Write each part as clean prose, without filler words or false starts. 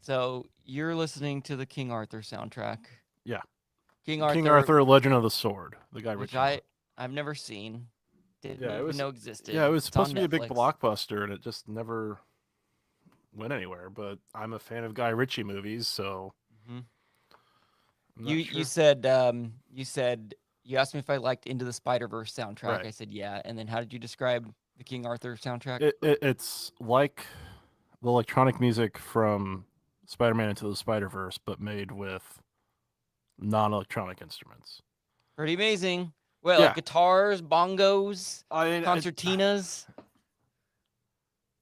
So you're listening to the King Arthur soundtrack. Yeah, King King Arthur, Arthur: Legend of the Sword, the Guy which Ritchie one. I've never seen, didn't Yeah, it even was. know Yeah, it existed. was It's supposed on to be a big Netflix. blockbuster, and it just never went anywhere. But I'm a fan of Guy Ritchie movies, so hmm I'm You not you sure. said you said you asked me if I liked Into the Spider-Verse soundtrack. Right. I said yeah, and then how did you describe the King Arthur soundtrack? It's like the electronic music from Spider-Man Into the Spider-Verse, but made with non-electronic instruments. Pretty amazing. Well, like Yeah, guitars, bongos, I mean, concertinas.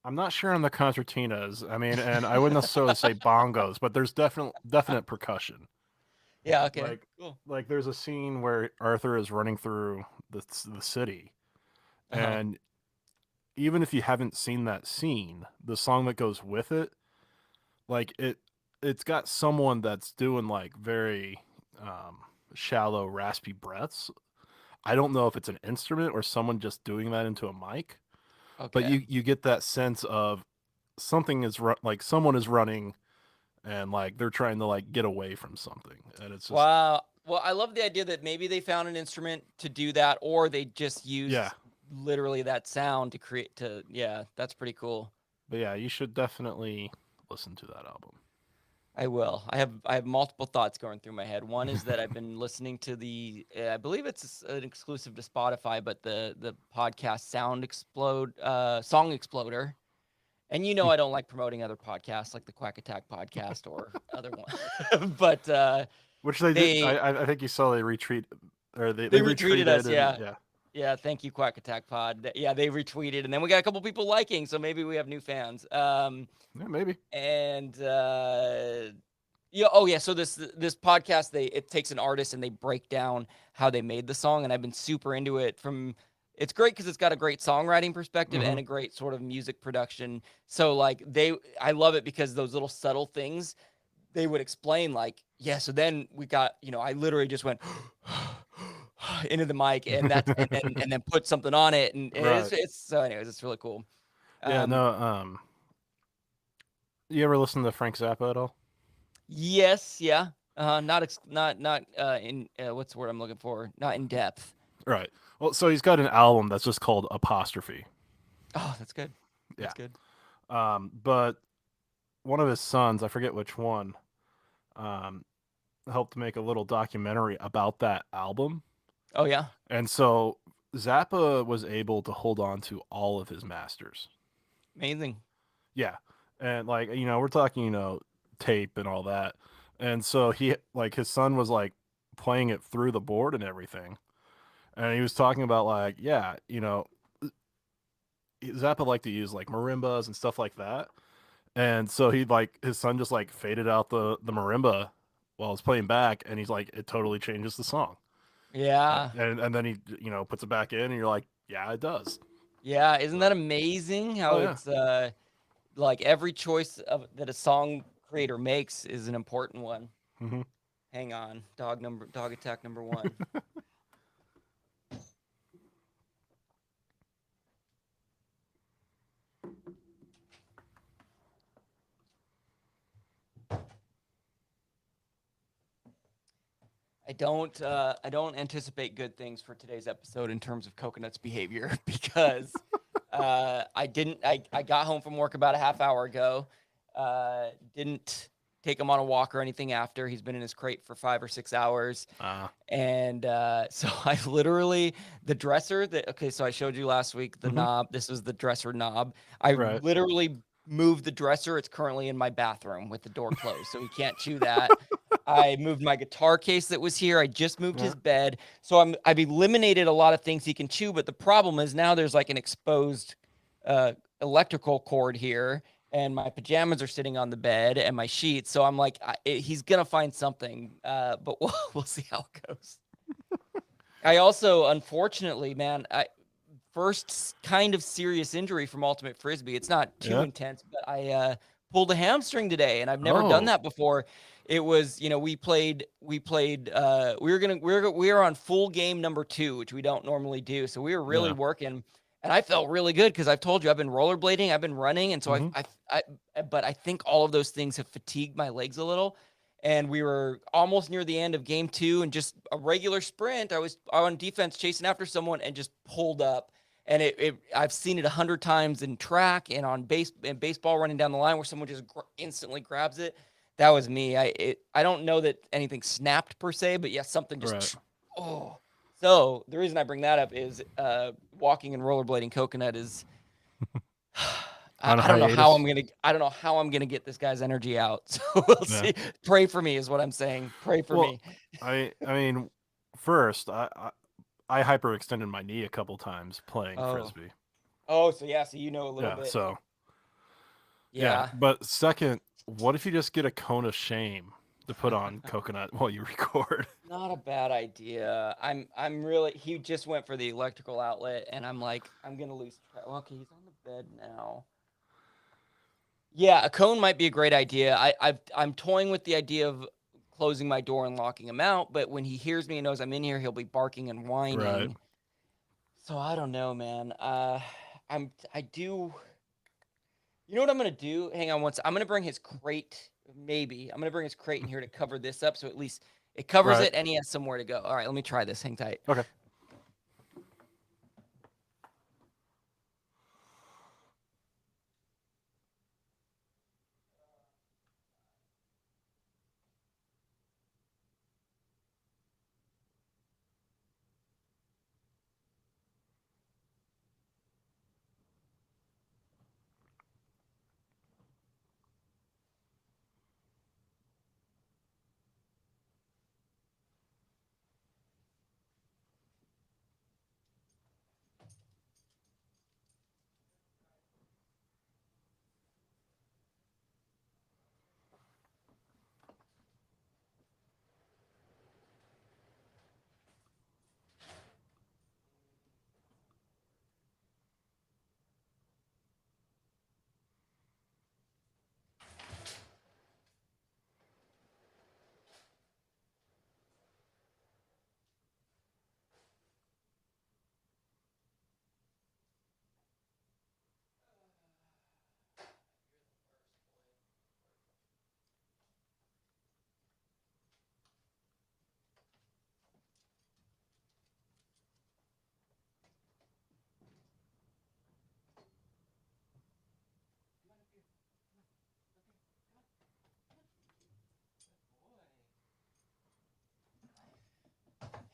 I'm not sure on the concertinas. I mean, and I wouldn't necessarily say bongos, but there's definite percussion. Yeah. Okay. Like Cool. there's a scene where Arthur is running through the city, Uh huh. and even if you haven't seen that scene, the song that goes with it, like it's got someone that's doing like very um, shallow, raspy breaths. I don't know if it's an instrument or someone just doing that into a mic, but Okay. you get that sense of something is like someone is running and like they're trying to like get away from something, and it's just Wow. Well, I love the idea that maybe they found an instrument to do that, or they just yeah. used literally that sound to create to. Yeah, that's pretty cool. But yeah, you should definitely listen to that album. I will. I have multiple thoughts going through my head. One is that I've been listening to the I believe it's an exclusive to Spotify, but the podcast Sound Explode Song Exploder. And you know I don't like promoting other podcasts like the Quack Attack podcast or other one. But Which they did. they I think you saw they retweet or they they retweeted us, retreated and yeah. yeah. Yeah, thank you, Quack Attack Pod. Yeah, they retweeted, and then we got a couple people liking, so maybe we have new fans. Yeah, maybe. And yeah, oh yeah. So this podcast, it takes an artist and they break down how they made the song, and I've been super into it. From it's great because it's got a great songwriting perspective Mm-hmm. and a great sort of music production. So like I love it because those little subtle things they would explain like, yeah, so then we got, I literally just went into the mic and that's and then put something on it and Right. it's so anyways, it's really cool. Yeah. Um No. You ever listen to Frank Zappa at all? yes, yeah. Not in what's the word I'm looking for? Not in depth. Right. Well, so he's got an album that's just called Apostrophe. Oh, that's good. Yeah. That's good. But one of his sons, I forget which one, um, helped make a little documentary about that album. Oh yeah. And so Zappa was able to hold on to all of his masters. Amazing. Yeah. And like, we're talking, tape and all that. And so he like his son was like playing it through the board and everything. And he was talking about like, yeah, Zappa liked to use like marimbas and stuff like that. And so he like his son just like faded out the marimba while it's playing back, and he's like, it totally changes the song. Yeah. And then he puts it back in, and you're like, yeah, it does. Yeah, isn't that So amazing how oh yeah. it's like every choice that a song creator makes is an important one. Hmm. Hang on. Dog attack number 1. I don't anticipate good things for today's episode in terms of Coconut's behavior because I got home from work about a half hour ago. Didn't take him on a walk or anything after. He's been in his crate for 5 or 6 hours. Uh, And so I literally the dresser that okay, so I showed you last week the hmm. knob. This was the dresser knob. I Right. literally moved the dresser. It's currently in my bathroom with the door closed, so he can't chew that. I moved my guitar case that was here. I just moved Yeah. his bed. So I've eliminated a lot of things he can chew, but the problem is now there's like an exposed uh electrical cord here and my pajamas are sitting on the bed and my sheets. So I'm like, he's gonna find something, but we'll see how it goes. I also, unfortunately, man, first kind of serious injury from ultimate frisbee. It's not too Yeah. intense, but I pulled a hamstring today, and I've never done Oh. that before. It was, we were on full game number 2, which we don't normally do. So we were really Yeah. working And I felt really good because I've told you I've been rollerblading, I've been running, and so Mhm. but I think all of those things have fatigued my legs a little. And we were almost near the end of game 2, and just a regular sprint. I was on defense chasing after someone and just pulled up. And I've seen it 100 times in track and on baseball running down the line where someone just instantly grabs it. That was me. I don't know that anything snapped per se, but yeah, something Right. just oh. So the reason I bring that up is walking and rollerblading Coconut is On a I don't know how hiatus. I'm gonna get this guy's energy out. So we'll Yeah. see. Pray for me is what I'm saying. Pray for Well, me. I mean, first, I hyperextended my knee a couple times playing Oh. frisbee. Oh, so yeah, so you know a little Yeah, bit. so yeah. Yeah. But second, what if you just get a cone of shame to put on Coconut while you record? Not a bad idea. I'm really he just went for the electrical outlet and I'm like, I'm gonna lose track. Okay, he's on the bed now. Yeah, a cone might be a great idea. I'm toying with the idea of closing my door and locking him out, but when he hears me and knows I'm in here, he'll be barking and Right. whining. So I don't know, man. I do. You know what I'm gonna do? Hang on once. I'm gonna bring his crate. Maybe I'm gonna bring his crate in here to cover this up, so at least it covers Right. it, and he has somewhere to go. All right, let me try this. Hang tight. Okay.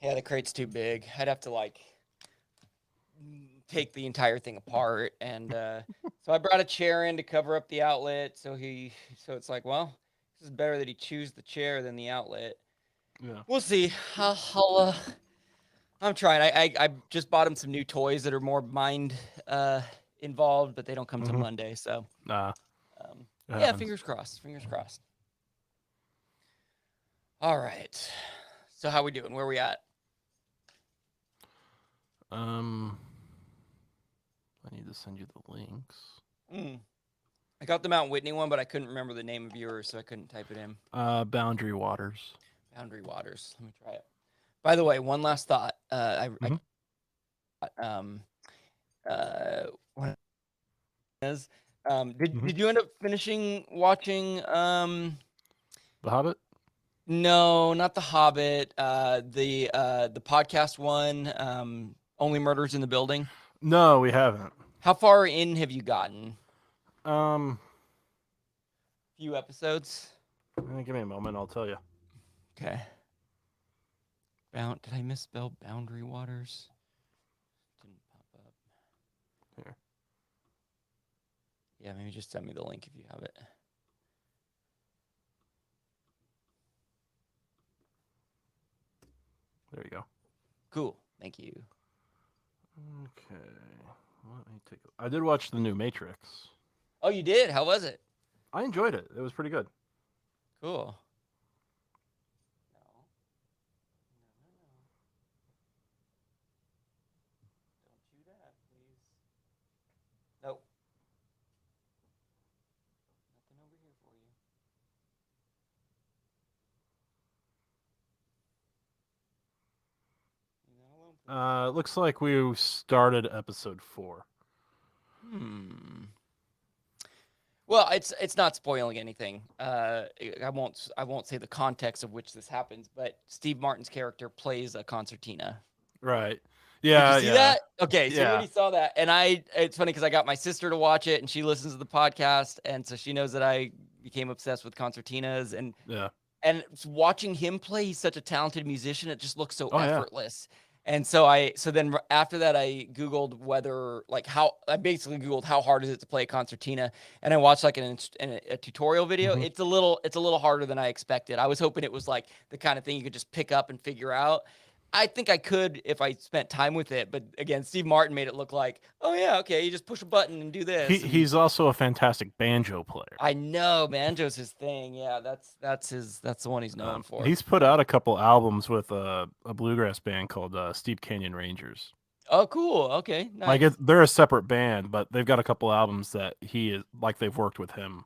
Yeah, the crate's too big. I'd have to like take the entire thing apart, and so I brought a chair in to cover up the outlet. So it's like, well, this is better that he chews the chair than the outlet. Yeah. We'll see. I'm trying. I just bought him some new toys that are more mind involved, but they don't come till Mhm. Monday. So Nah, it yeah, happens. fingers crossed. Fingers crossed. All right. So how we doing? Where we at? Um, I need to send you the links. Mm. I got the Mount Whitney one, but I couldn't remember the name of yours, so I couldn't type it in. Boundary Waters. Boundary Waters. Let me try it. By the way, one last thought. Mhm. What is did Mhm. did you end up finishing watching The Hobbit. no, not The Hobbit, the podcast one, Only Murders in the Building? No, we haven't. How far in have you gotten? Um, Few episodes? give me a moment. I'll tell you. Okay. Did I misspell Boundary Waters? Didn't pop up. Here. Yeah, maybe just send me the link if you have it. There you go. Cool. Thank you. Okay. Let me take. I did watch the new Matrix. Oh, you did? How was it? I enjoyed it. It was pretty good. Cool. No. No, no, no. Don't chew that, please. Nope. Nothing over here for you. Leave that alone, please. Looks like we started episode 4. Well, it's not spoiling anything. I won't say the context of which this happens, but Steve Martin's character plays a concertina. Right. Did you Yeah, see yeah. that? Okay, so you Yeah. already saw that, and it's funny because I got my sister to watch it, and she listens to the podcast, and so she knows that I became obsessed with concertinas, Yeah. and watching him play, he's such a talented musician. It just looks so Oh yeah. effortless. And so then after that, I Googled I basically Googled how hard is it to play a concertina. And I watched like a tutorial video. Mhm. It's a little harder than I expected. I was hoping it was like the kind of thing you could just pick up and figure out. I think I could if I spent time with it. But again, Steve Martin made it look like, oh yeah, okay, you just push a button and do this. And He's also a fantastic banjo player. I know banjo's his thing. Yeah, that's the one he's known for. He's put out a couple albums with a bluegrass band called Steep Canyon Rangers. Oh, cool. Okay, Like nice. they're a separate band, but they've got a couple albums that he is like they've worked with him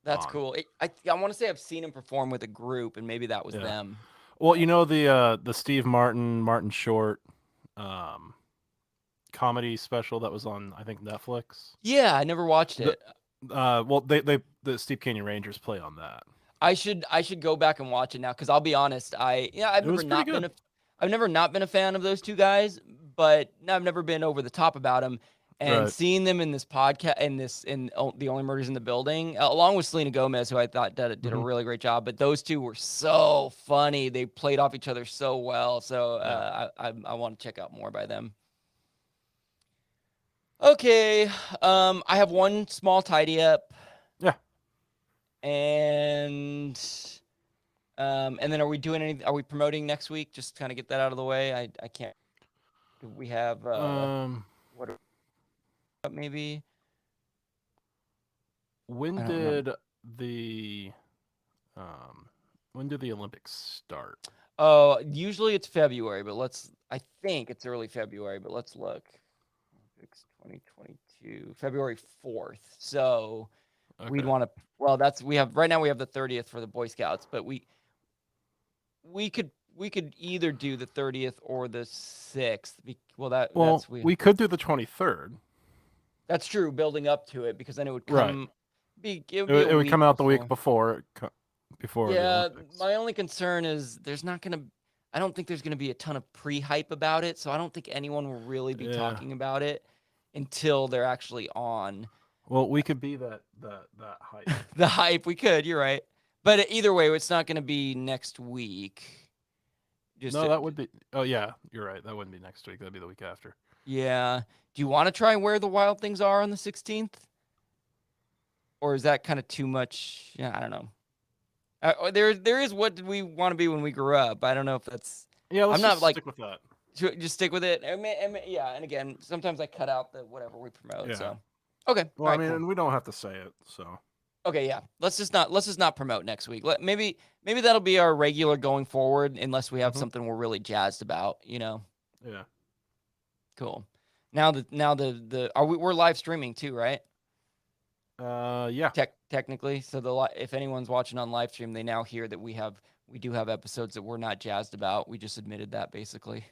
That's on. cool. I want to say I've seen him perform with a group, and maybe that was Yeah. them. Well, you know the Steve Martin Short um, comedy special that was on I think Netflix. Yeah, I never watched The- it. Well the Steep Canyon Rangers play on that. I should go back and watch it now because I'll be honest. I've It was never pretty not been good. I've never not been a fan of those two guys, but I've never been over the top about them. And Right. seeing them in this podcast, the Only Murders in the Building, along with Selena Gomez, who I thought did a Mhm. really great job. But those two were so funny; they played off each other so well. So Yeah. I want to check out more by them. Okay, I have one small tidy up, Yeah. and then are we promoting next week? Just kind of get that out of the way. I can't. Do we have what maybe? When I don't remember. did the um when did the Olympics start? Oh, usually it's February, but I think it's early February, but let's look. Olympics 2022, February 4th. So we'd Okay. want to. Well, we have right now. We have the 30th for the Boy Scouts, but we could either do the 30th or the 6th. Well, Well, we could do the 23rd. that's true. Building up to it because then it would Right. it would be a It would week come out the week before. before the Yeah, Olympics. my only concern is I don't think there's gonna be a ton of pre-hype about it, so I don't think anyone will really be Yeah. talking about it until they're actually on. Well, we could be that hype. The hype, we could, you're right. But either way, it's not gonna be next week. Just No, that would be. Oh yeah, you're right. That wouldn't be next week. That'd be the week after. yeah. Do you want to try Where the Wild Things Are on the 16th? Or is that kind of too much? Yeah, I don't know. There is what did we want to be when we grew up. I don't know if that's. Yeah, let's I'm not just like stick with that. just stick with it. Yeah, and again, sometimes I cut out the whatever we promote. Yeah. So okay, Well, all I right, mean, cool. and we don't have to say it, so. Okay, yeah. Let's just not promote next week. Maybe that'll be our regular going forward, unless we have Mhm. something we're really jazzed about. Yeah. Cool. Now we're live streaming too, right? Yeah. Technically, so if anyone's watching on live stream, they now hear that we do have episodes that we're not jazzed about. We just admitted that basically.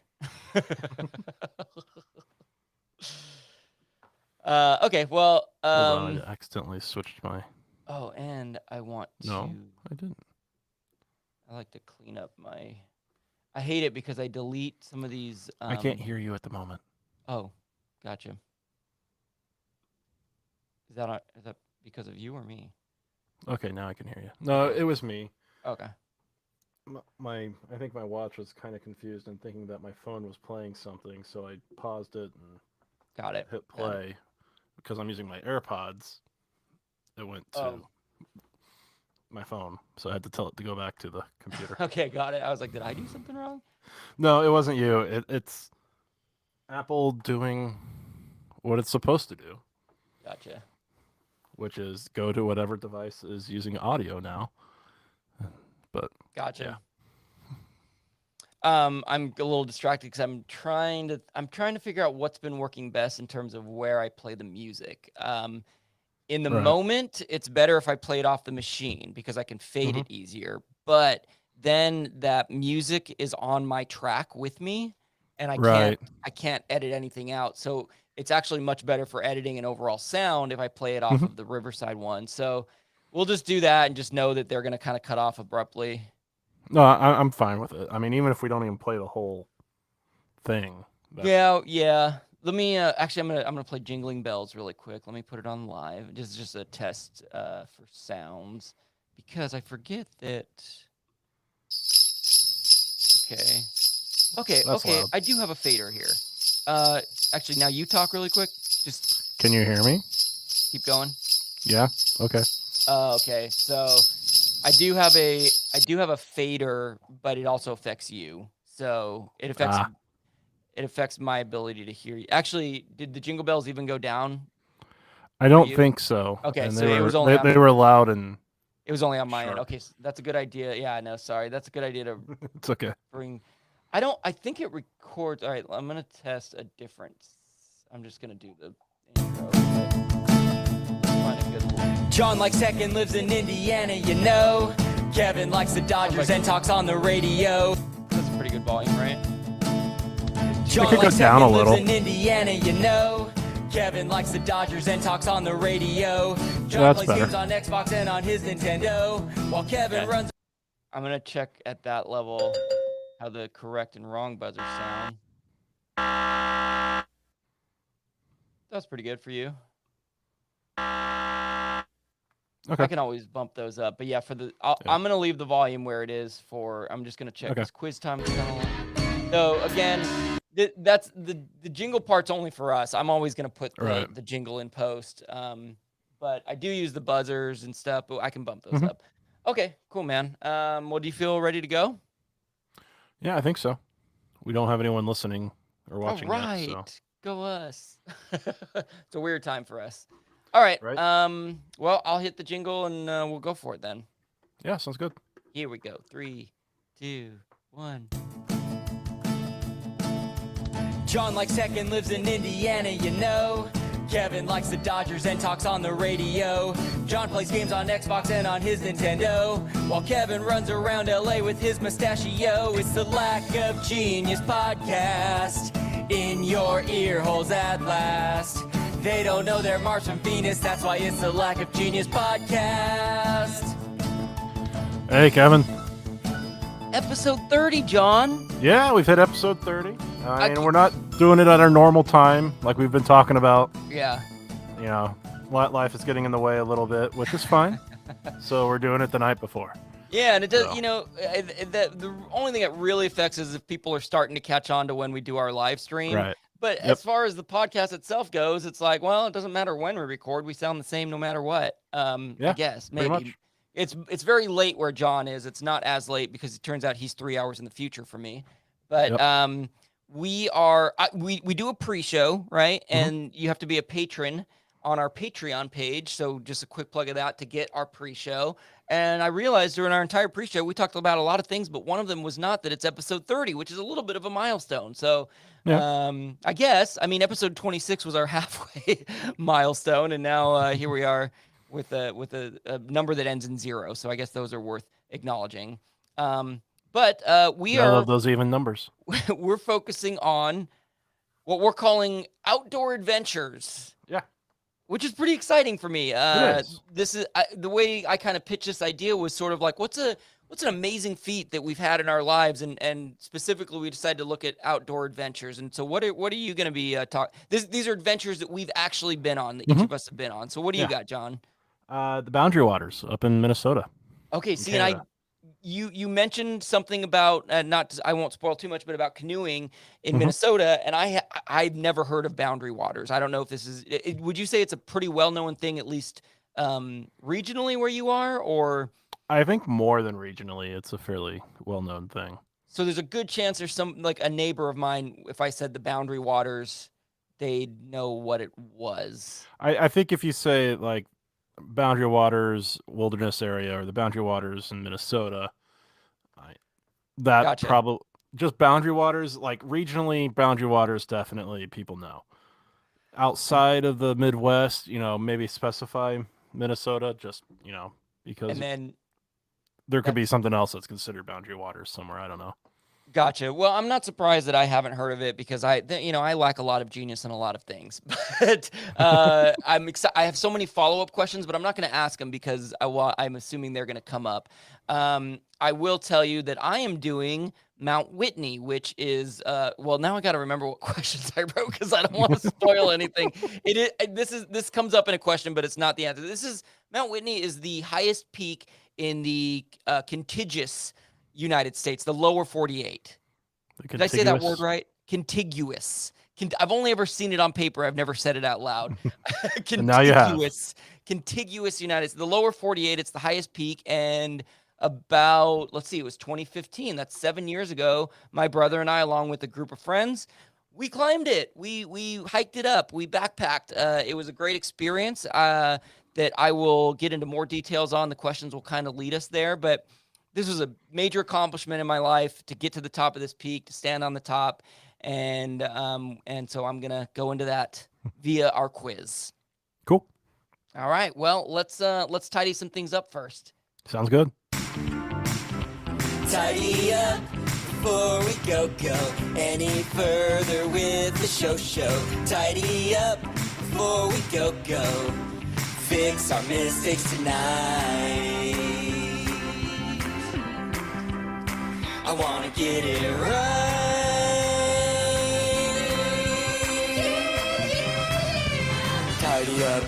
Okay, well, Hold on, I accidentally switched my. oh, and I want No, I didn't. I like to clean up my. I hate it because I delete some of these. I can't hear you at the moment. Oh, gotcha. Is that because of you or me? Okay, now I can hear you. No, it was me. Okay. I think my watch was kind of confused and thinking that my phone was playing something, so I paused it and Got it. hit play. Because I'm using my AirPods, it went to my phone, so I had to tell it to go back to the computer. Okay, got it. I was like, did I do something wrong? No, it wasn't you. It's Apple doing what it's supposed to do, Gotcha. which is go to whatever device is using audio now. But Gotcha. yeah. I'm a little distracted because I'm trying to figure out what's been working best in terms of where I play the music. In the Right. moment, it's better if I play it off the machine because I can fade Mhm. it easier. But then that music is on my track with me, and Right. I can't edit anything out. So it's actually much better for editing and overall sound if I play it off of the Riverside one. So we'll just do that and just know that they're going to kind of cut off abruptly. No, I'm fine with it. I mean, even if we don't even play the whole thing. Yeah. Let me actually I'm gonna play Jingling Bells really quick. Let me put it on live. This is just a test for sounds because I forget that. Okay. That's loud. I do have a fader here. Actually, now you talk really quick. Just Can you hear me? keep going. Yeah. Okay. Okay. So I do have a fader, but it also affects you. So it affects my ability to hear you. Actually, did the Jingle Bells even go down? I don't think so. Okay, And so they it were was only they were loud and It was only on my end. sharp. Okay, so that's a good idea. Yeah, no, sorry. That's a good idea to It's okay. bring. I think it records. All right, I'm going to test a different. I'm just going to do the intro. Find a good one. John likes tech and lives in Indiana, you know. Kevin likes the Dodgers and talks on the radio. That's a pretty good volume, right? John could go likes down tech a and lives little. in Indiana, you know. Kevin likes the Dodgers and talks on the radio. John That's plays better. games on Xbox and on his Nintendo. While Kevin runs. I'm going to check at that level how the correct and wrong buzzers sound. That's pretty good for you. Okay. I can always bump those up. But yeah, I'm going to leave the volume where it is for, I'm just going to check this quiz time. So again, that's the jingle part's only for us. I'm always going to put the jingle in post. But I do use the buzzers and stuff, but I can bump those up. Okay, cool, man. Well, do you feel ready to go? Yeah, I think so. We don't have anyone listening or watching yet, so. Go us. It's a weird time for us. All right. Well, I'll hit the jingle and we'll go for it then. Yeah, sounds good. Here we go. 3, 2, 1. John likes tech and lives in Indiana, you know. Kevin likes the Dodgers and talks on the radio. John plays games on Xbox and on his Nintendo. While Kevin runs around LA with his mustachio. It's the Lack of Genius podcast in your ear holes at last. They don't know they're Mars from Venus, that's why it's the Lack of Genius podcast. Hey, Kevin. Episode 30, John. Yeah, we've hit episode 30. And we're not doing it at our normal time, like we've been talking about. Yeah. You know, life is getting in the way a little bit, which is fine. So we're doing it the night before. Yeah, and it does. You know, the only thing it really affects is if people are starting to catch on to when we do our live stream. Right. But as far as the podcast itself goes, it's like, well, it doesn't matter when we record. We sound the same no matter what. I guess maybe. Pretty much. It's very late where John is. It's not as late because it turns out he's 3 hours in the future for me. But we do a pre-show, right? And you have to be a patron on our Patreon page. So just a quick plug of that to get our pre-show. And I realized during our entire pre-show, we talked about a lot of things, but one of them was not that it's episode 30, which is a little bit of a milestone. So I guess, I mean, episode 26 was our halfway milestone. And now here we are with a number that ends in 0. So I guess those are worth acknowledging. But I love those even numbers. We're focusing on what we're calling outdoor adventures. Yeah. Which is pretty exciting for me. It is. This is the way I kind of pitched this idea was sort of like, what's an amazing feat that we've had in our lives, and specifically we decided to look at outdoor adventures. And so what are you going to be talking? These are adventures that we've actually been on, that each of us have been on. So what do you got, John? The Boundary Waters up in Minnesota. Okay, see, and you mentioned something about I won't spoil too much, but about canoeing in Minnesota, and I've never heard of Boundary Waters. I don't know if this is. Would you say it's a pretty well-known thing, at least regionally where you are, or? I think more than regionally, it's a fairly well-known thing. So there's a good chance there's like a neighbor of mine. If I said the Boundary Waters, they'd know what it was. I think if you say like Boundary Waters Wilderness Area or the Boundary Waters in Minnesota, that probably just Boundary Waters, like regionally Boundary Waters, definitely people know. Outside of the Midwest, maybe specify Minnesota, just because and then there could be something else that's considered Boundary Waters somewhere. I don't know. Gotcha. Well, I'm not surprised that I haven't heard of it because I lack a lot of genius in a lot of things. But I'm excited. I have so many follow-up questions, but I'm not going to ask them because I'm assuming they're going to come up. I will tell you that I am doing Mount Whitney, which is now I got to remember what questions I wrote because I don't want to spoil anything. This comes up in a question, but it's not the answer. Mount Whitney is the highest peak in the contiguous United States, the lower 48. Did I say that word right? Contiguous. I've only ever seen it on paper. I've never said it out loud. Now you have. Contiguous United States. The lower 48, it's the highest peak. And about, it was 2015. That's 7 years ago. My brother and I, along with a group of friends, we climbed it. We hiked it up. We backpacked. It was a great experience that I will get into more details on. The questions will kind of lead us there. But this was a major accomplishment in my life to get to the top of this peak, to stand on the top. And so I'm going to go into that via our quiz. Cool. All right. Well, let's tidy some things up first. Sounds good. Tidy up before we go any further with the show. Tidy up before we go fix our mistakes tonight. I wanna get it right. Tidy up.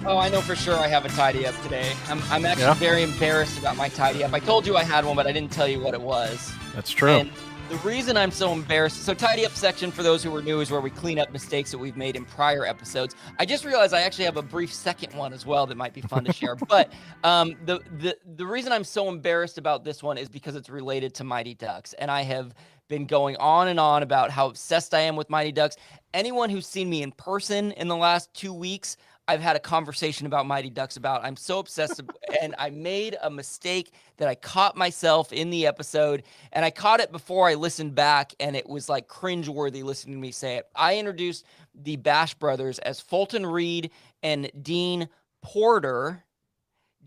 Oh, I know for sure I have a tidy up today. I'm actually very embarrassed about my tidy up. I told you I had one, but I didn't tell you what it was. That's true. And the reason I'm so embarrassed, so tidy up section for those who are new is where we clean up mistakes that we've made in prior episodes. I just realized I actually have a brief second one as well that might be fun to share. But the reason I'm so embarrassed about this one is because it's related to Mighty Ducks. And I have been going on and on about how obsessed I am with Mighty Ducks. Anyone who's seen me in person in the last 2 weeks, I've had a conversation about Mighty Ducks about. I'm so obsessed and I made a mistake that I caught myself in the episode, and I caught it before I listened back, and it was like cringeworthy listening to me say it. I introduced the Bash brothers as Fulton Reed and Dean Porter.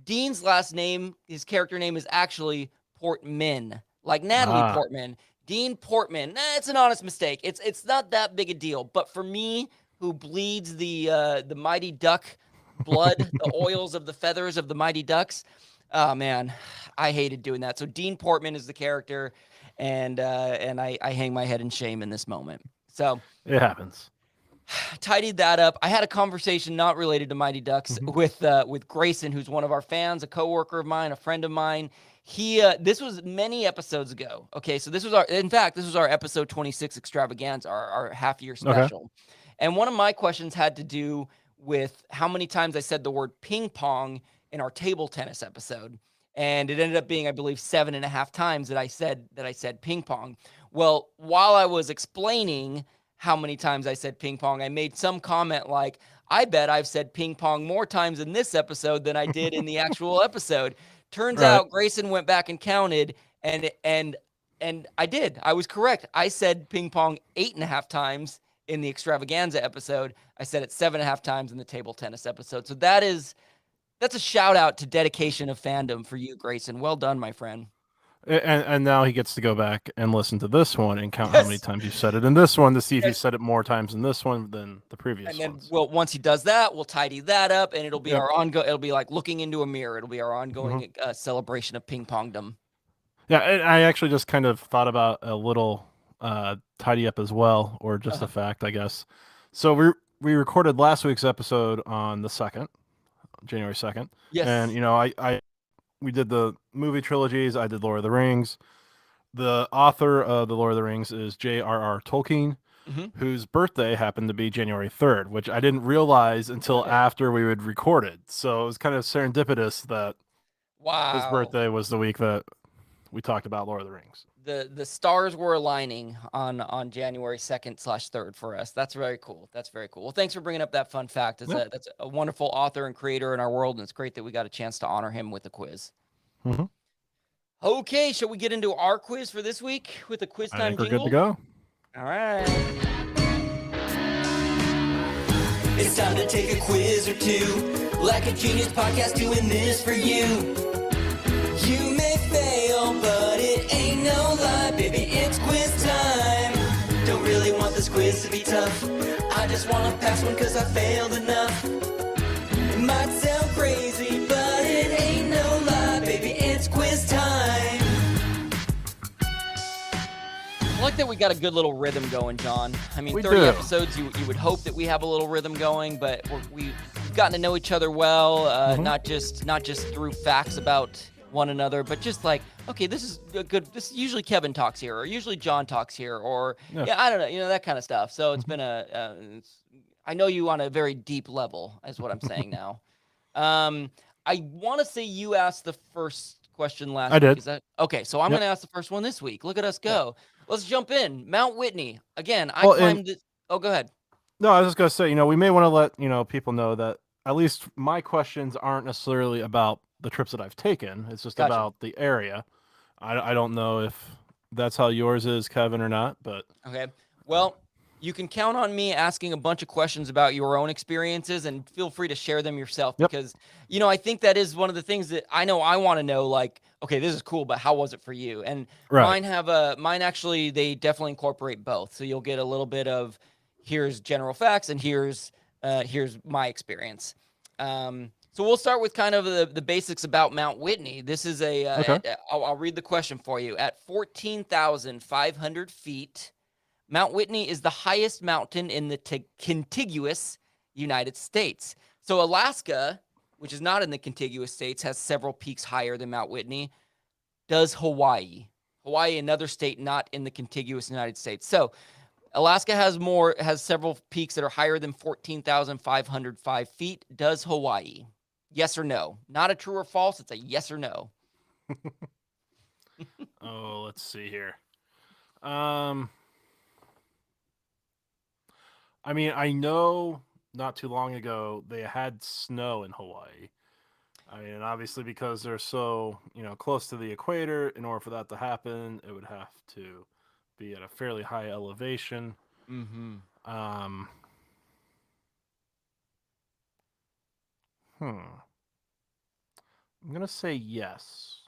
Dean's last name, his character name is actually Portman, like Natalie Portman. Dean Portman. It's an honest mistake. It's not that big a deal, but for me, who bleeds the Mighty Duck blood, the oils of the feathers of the Mighty Ducks. Oh man, I hated doing that. So Dean Portman is the character, and I hang my head in shame in this moment. So it happens. Tidied that up. I had a conversation not related to Mighty Ducks with Grayson, who's one of our fans, a coworker of mine, a friend of mine. This was many episodes ago. Okay, so this was our episode 26 extravaganza, our half year special. Okay. And one of my questions had to do with how many times I said the word ping pong in our table tennis episode. And it ended up being, I believe, 7.5 times that I said ping pong. Well, while I was explaining how many times I said ping pong, I made some comment like, I bet I've said ping pong more times in this episode than I did in the actual episode. Turns out Grayson went back and counted, and I did. I was correct. I said ping pong 8.5 times in the extravaganza episode. I said it 7.5 times in the table tennis episode. So that's a shout out to dedication of fandom for you, Grayson. Well done, my friend. And now he gets to go back and listen to this one and count how many times you said it in this one to see if you said it more times in this one than the previous and then, ones. Well, once he does that, we'll tidy that up, and it'll be it'll be like looking into a mirror. It'll be our ongoing celebration of ping pongdom. Yeah, and I actually just kind of thought about a little tidy up as well, or just a fact, I guess. So we recorded last week's episode on the 2nd, January 2nd. Yes. And we did the movie trilogies. I did Lord of the Rings. The author of the Lord of the Rings is J.R.R. Tolkien, whose birthday happened to be January 3rd, which I didn't realize until after we had recorded. So it was kind of serendipitous that his birthday was the week that we talked about Lord of the Rings. The stars were aligning on January 2nd/3rd for us. That's very cool. That's very cool. Well, thanks for bringing up that fun fact. That's a wonderful author and creator in our world, and it's great that we got a chance to honor him with a quiz. Okay, shall we get into our quiz for this week with a quiz time jingle? We're good to go. All right. It's time to take a quiz or two, like a genius podcast doing this for you. You may fail, but it ain't no lie. this to be tough. I just wanna pass one cause I failed enough. It might sound crazy, but it ain't no lie, baby, it's quiz time. I like that we got a good little rhythm going, John. I mean, We 30 do. episodes, you would hope that we have a little rhythm going, but we've gotten to know each other well, not just through facts about one another, but just like, okay, this is a good, this usually Kevin talks here, or usually John talks here, or Yeah. I don't know, that kind of stuff. So it's been I know you on a very deep level, is what I'm saying now. I want to say you asked the first question last I week. did. Is that okay? So I'm Yep. going to ask the first one this week. Look at us go. Let's jump in. Mount Whitney. Again, I Well, and- climbed it. Oh, go ahead. No, I was just gonna say, we may want to let people know that at least my questions aren't necessarily about the trips that I've taken. It's just Gotcha. about the area. I don't know if that's how yours is, Kevin, or not, but Okay. Well, you can count on me asking a bunch of questions about your own experiences, and feel free to share them yourself. Yep. Because, I think that is one of the things that I know I want to know, like, okay, this is cool, but how was it for you? And Right. mine actually, they definitely incorporate both. So you'll get a little bit of, here's general facts, and here's my experience. So we'll start with kind of the basics about Mount Whitney. This is Okay. I'll read the question for you. At 14,500 feet, Mount Whitney is the highest mountain in the contiguous United States. So Alaska, which is not in the contiguous states, has several peaks higher than Mount Whitney. Does Hawaii. Hawaii, another state not in the contiguous United States. So Alaska has several peaks that are higher than 14,505 feet. Does Hawaii? Yes or no? Not a true or false. It's a yes or no. Oh, let's see here. I mean, I know not too long ago they had snow in Hawaii. I mean, obviously because they're so, close to the equator, in order for that to happen, it would have to be at a fairly high elevation. Mm-hmm. I'm gonna say yes.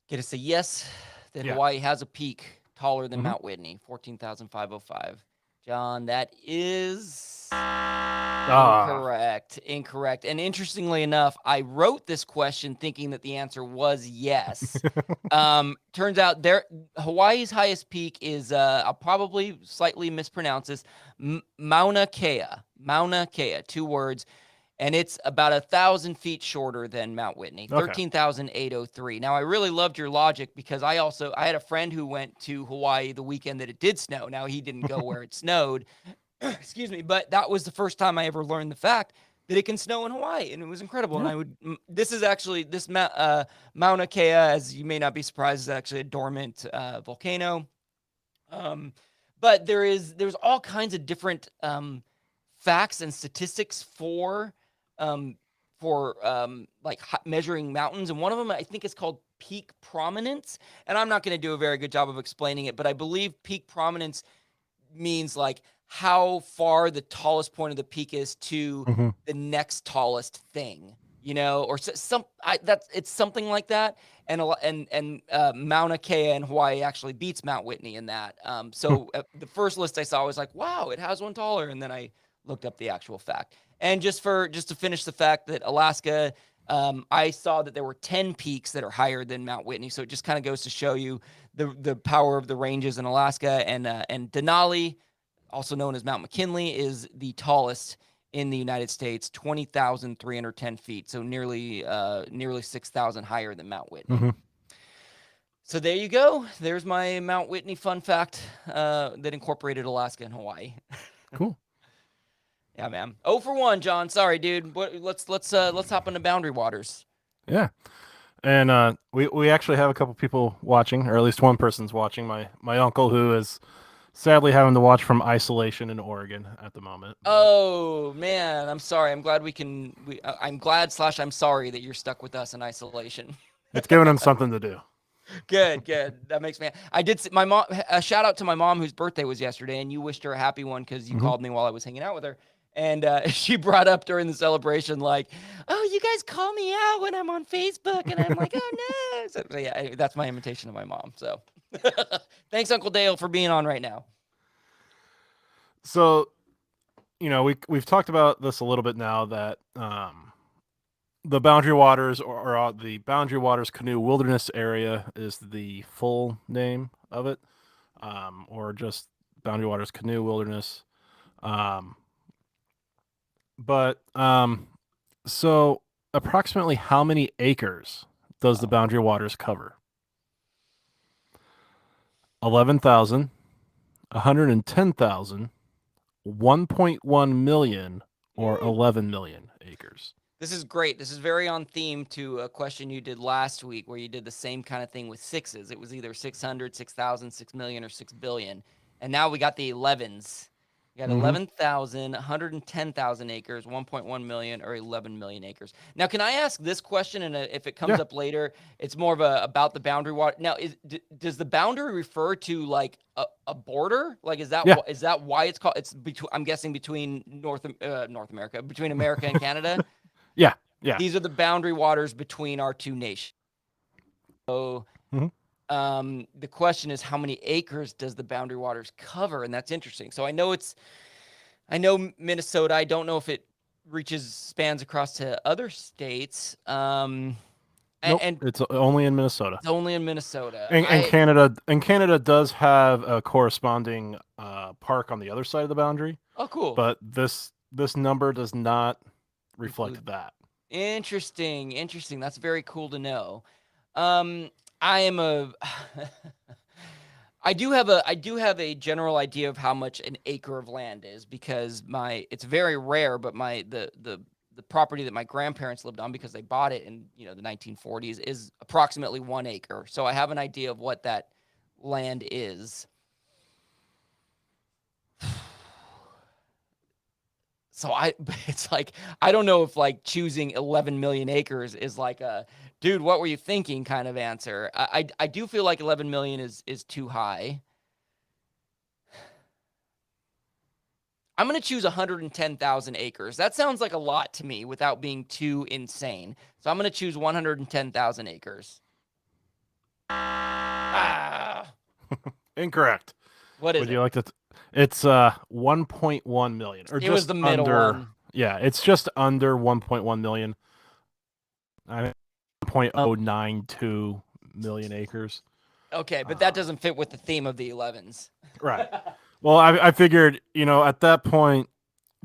Get us a yes that Yeah. Hawaii has a peak taller than Mhm. Mount Whitney, 14,505. John, that is incorrect. And interestingly enough, I wrote this question thinking that the answer was yes. Turns out Hawaii's highest peak is I'll probably slightly mispronounce this, Mauna Kea. Mauna Kea, 2 words. And it's about 1,000 feet shorter than Mount Whitney, Okay. 13,803. Now, I really loved your logic because I had a friend who went to Hawaii the weekend that it did snow. Now, he didn't go where it snowed, excuse me, but that was the first time I ever learned the fact that it can snow in Hawaii, and it was incredible. Yeah. And this is actually, Mauna Kea, as you may not be surprised, is actually a dormant volcano. But there's all kinds of different facts and statistics for measuring mountains, and one of them I think is called peak prominence. And I'm not going to do a very good job of explaining it, but I believe peak prominence means like how far the tallest point of the peak is to Mhm. the next tallest thing, or it's something like that. And Mauna Kea in Hawaii actually beats Mount Whitney in that. So the first list I saw was like, wow, it has one taller, and then I looked up the actual fact. And just to finish the fact that Alaska, I saw that there were 10 peaks that are higher than Mount Whitney. So it just kind of goes to show you the power of the ranges in Alaska. And Denali, also known as Mount McKinley, is the tallest in the United States, 20,310 feet. So nearly 6,000 higher than Mount Whitney. Mhm. So there you go. There's my Mount Whitney fun fact that incorporated Alaska and Hawaii. Cool. Yeah, man. 0 for 1, John. Sorry, dude. Let's hop into Boundary Waters. Yeah. And we actually have a couple people watching, or at least one person's watching. My uncle, who is sadly having to watch from isolation in Oregon at the moment. Oh man, I'm sorry. I'm glad I'm glad / I'm sorry that you're stuck with us in isolation. It's giving him something to do. Good. That makes me. I did my mom. A shout out to my mom whose birthday was yesterday, and you wished her a happy one because you called me while I was hanging out with her. And she brought up during the celebration, like, "Oh, you guys call me out when I'm on Facebook," and I'm like, "Oh no!" So yeah, that's my imitation of my mom. So, thanks, Uncle Dale, for being on right now. So, we've talked about this a little bit now that the Boundary Waters or the Boundary Waters Canoe Wilderness Area is the full name of it, or just Boundary Waters Canoe Wilderness. Um, but so approximately how many acres does the Boundary Waters cover? 11,000, 110,000, 1.1 million, or 11 million acres. This is great. This is very on theme to a question you did last week where you did the same kind of thing with sixes. It was either 600, 6,000, 6 million, or 6 billion. And now we got the 11s. We got 11,000, 110,000 acres, 1.1 million, or 11 million acres. Now, can I ask this question? And if it comes up later, it's more of about the boundary water. Now, does the boundary refer to like a border? Like, is that why it's called? It's between. I'm guessing between North America, between America and Canada. Yeah. These are the boundary waters between our two nations. So, the question is, how many acres does the boundary waters cover? And that's interesting. So I know Minnesota. I don't know if it spans across to other states. Nope, and it's only in Minnesota. It's only in Minnesota. And Canada. And Canada does have a corresponding park on the other side of the boundary. Oh, cool. But this number does not reflect that. Interesting. That's very cool to know. I do have a general idea of how much an acre of land is because it's very rare, but the property that my grandparents lived on because they bought it in the 1940s is approximately 1 acre. So I have an idea of what that land is. So it's like, I don't know if like choosing 11 million acres is like a, dude, what were you thinking kind of answer. I do feel like 11 million is too high. I'm going to choose 110,000 acres. That sounds like a lot to me without being too insane. So I'm going to choose 110,000 acres. Incorrect. What is Would it? you like to? It's 1.1 million, or It just was the middle one. Yeah, it's just under 1.1 million. 0.092 million acres. Okay, but that doesn't fit with the theme of the 11s. Right. Well, I figured, at that point,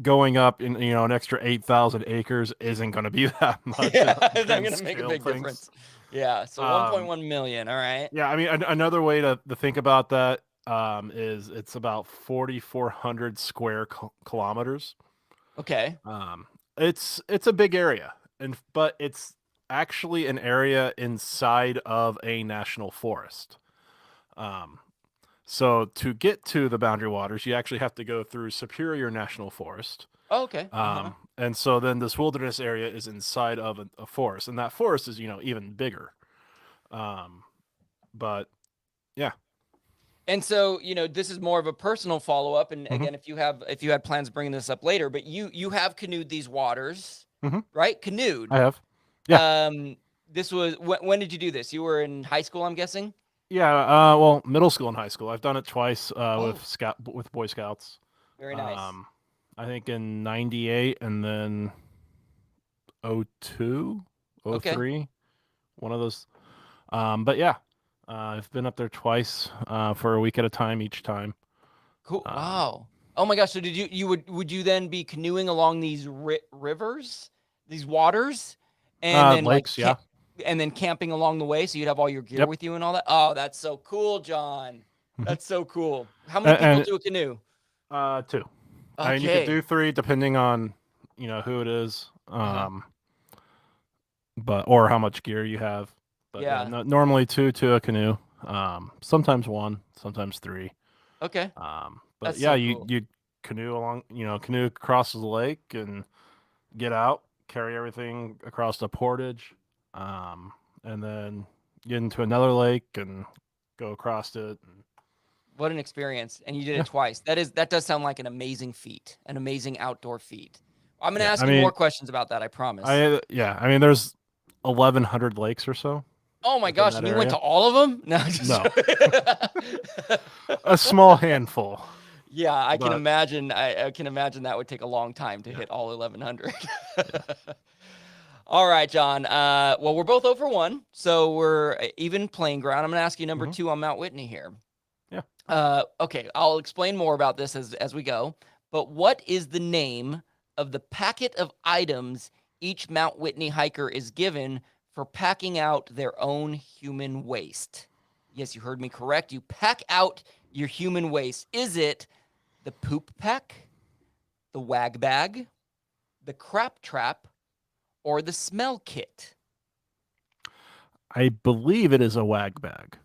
going up in an extra 8,000 acres isn't going to be that much. Yeah, it's not going to make a big difference. Yeah, so 1.1 million. All right. Yeah, I mean, another way to think about that is it's about 4,400 square kilometers. Okay. It's a big area, but it's actually an area inside of a national forest. So to get to the Boundary Waters, you actually have to go through Superior National Forest. Oh, okay. And so then this wilderness area is inside of a forest, and that forest is even bigger. But yeah. And so, this is more of a personal follow-up. And again, if you had plans of bringing this up later, but you have canoed these waters, right? Canoed. I have. Yeah. This was, when did you do this? You were in high school, I'm guessing? Yeah. Well, middle school and high school. I've done it twice with Boy Scouts. Very nice. I think in 98 and then 02, 03, okay. One of those. But yeah. I've been up there twice for a week at a time each time. Cool. Wow. Oh my gosh. So would you then be canoeing along these rivers, these waters, and then lakes, yeah, and then camping along the way, so you'd have all your gear with you and all that? Oh, that's so cool, John. That's so cool. How many people do a canoe? 2. Okay. I mean, you could do 3 depending on who it is, or how much gear you have. But yeah, normally 2 to a canoe. Sometimes 1, sometimes 3. Okay. But that's yeah, so cool. you canoe along, canoe across the lake and get out, carry everything across the portage, and then get into another lake and go across it. What an experience! And you did it twice. That does sound like an amazing feat, an amazing outdoor feat. I'm going to ask you more questions about that. I promise. I mean, there's 1,100 lakes or so. Oh my gosh! And you went to all of them? No. A small handful. Yeah, I can But- imagine. I can imagine that would take a long time to hit all 1100. All right, John. Well, we're both over one, so we're even playing ground. I'm going to ask you number Mhm. 2 on Mount Whitney here. Yeah. Okay, I'll explain more about this as we go. But what is the name of the packet of items each Mount Whitney hiker is given for packing out their own human waste? Yes, you heard me correct. You pack out your human waste. Is it the poop pack, the wag bag, the crap trap, or the smell kit? I believe it is a wag bag.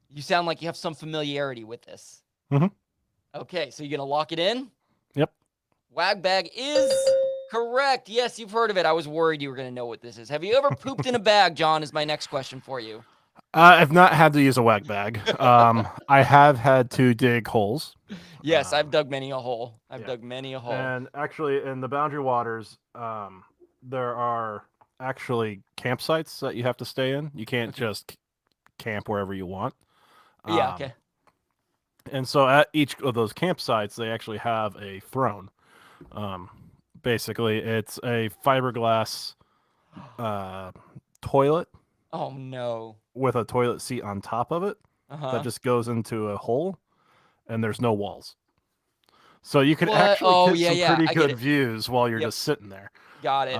You sound like you have some familiarity with this. Mhm. Okay, so you're going to lock it in? Yep. Wag bag is correct. Yes, you've heard of it. I was worried you were going to know what this is. Have you ever pooped in a bag, John, is my next question for you. I've not had to use a wag bag. I have had to dig holes. Yes, I've dug many a hole. I've yeah. dug many a hole. And actually, in the Boundary Waters, there are actually campsites that you have to stay in. You can't just camp wherever you want. Yeah, okay. And so at each of those campsites, they actually have a throne. Basically, it's a fiberglass toilet Oh, no. with a toilet seat on top of it Uh-huh. that just goes into a hole, and there's no walls. So you can What? actually Oh, get yeah, some yeah, pretty I get good it. views while you're Yep. just sitting there. Got it.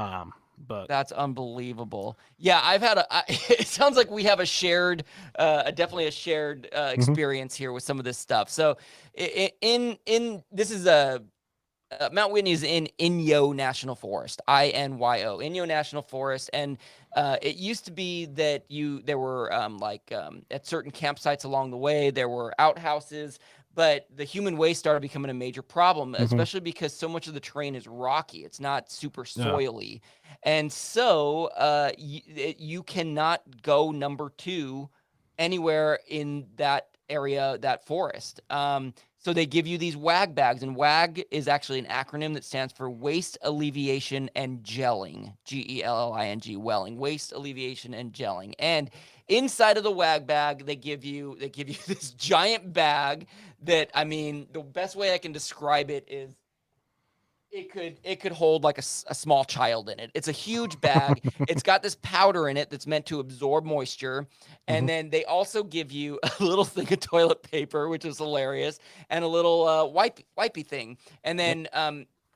But That's unbelievable. Yeah, I've had it sounds like we have a shared, definitely a shared experience here with some of this stuff. So this is Mount Whitney is in Inyo National Forest, INYO, Inyo National Forest, and it used to be that there were at certain campsites along the way there were outhouses, but the human waste started becoming a major problem, especially because so much of the terrain is rocky. It's not super soily, and so you cannot go number 2 anywhere in that area, that forest. So they give you these WAG bags, and WAG is actually an acronym that stands for Waste Alleviation and Gelling, Gelling, welling, Waste Alleviation and Gelling. And inside of the WAG bag, they give you this giant bag that, I mean, the best way I can describe it is it could hold like a small child in it. It's a huge bag. It's got this powder in it that's meant to absorb moisture. And then they also give you a little thing of toilet paper, which is hilarious, and a little wipey thing. And then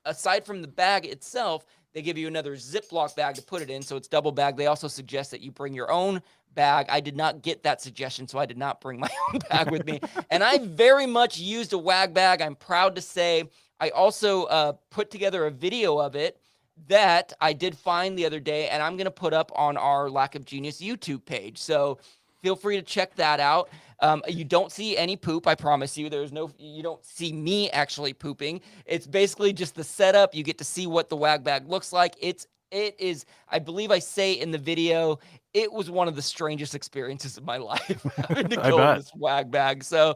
aside from the bag itself, they give you another Ziploc bag to put it in. So it's double bag. They also suggest that you bring your own bag. I did not get that suggestion, so I did not bring my own bag with me. And I very much used a WAG bag. I'm proud to say. I also put together a video of it that I did find the other day, and I'm going to put up on our Lack of Genius YouTube page. So feel free to check that out. You don't see any poop, I promise you. You don't see me actually pooping. It's basically just the setup. You get to see what the WAG bag looks like. It is, I believe I say in the video, it was one of the strangest experiences of my life having to go in this WAG bag. So,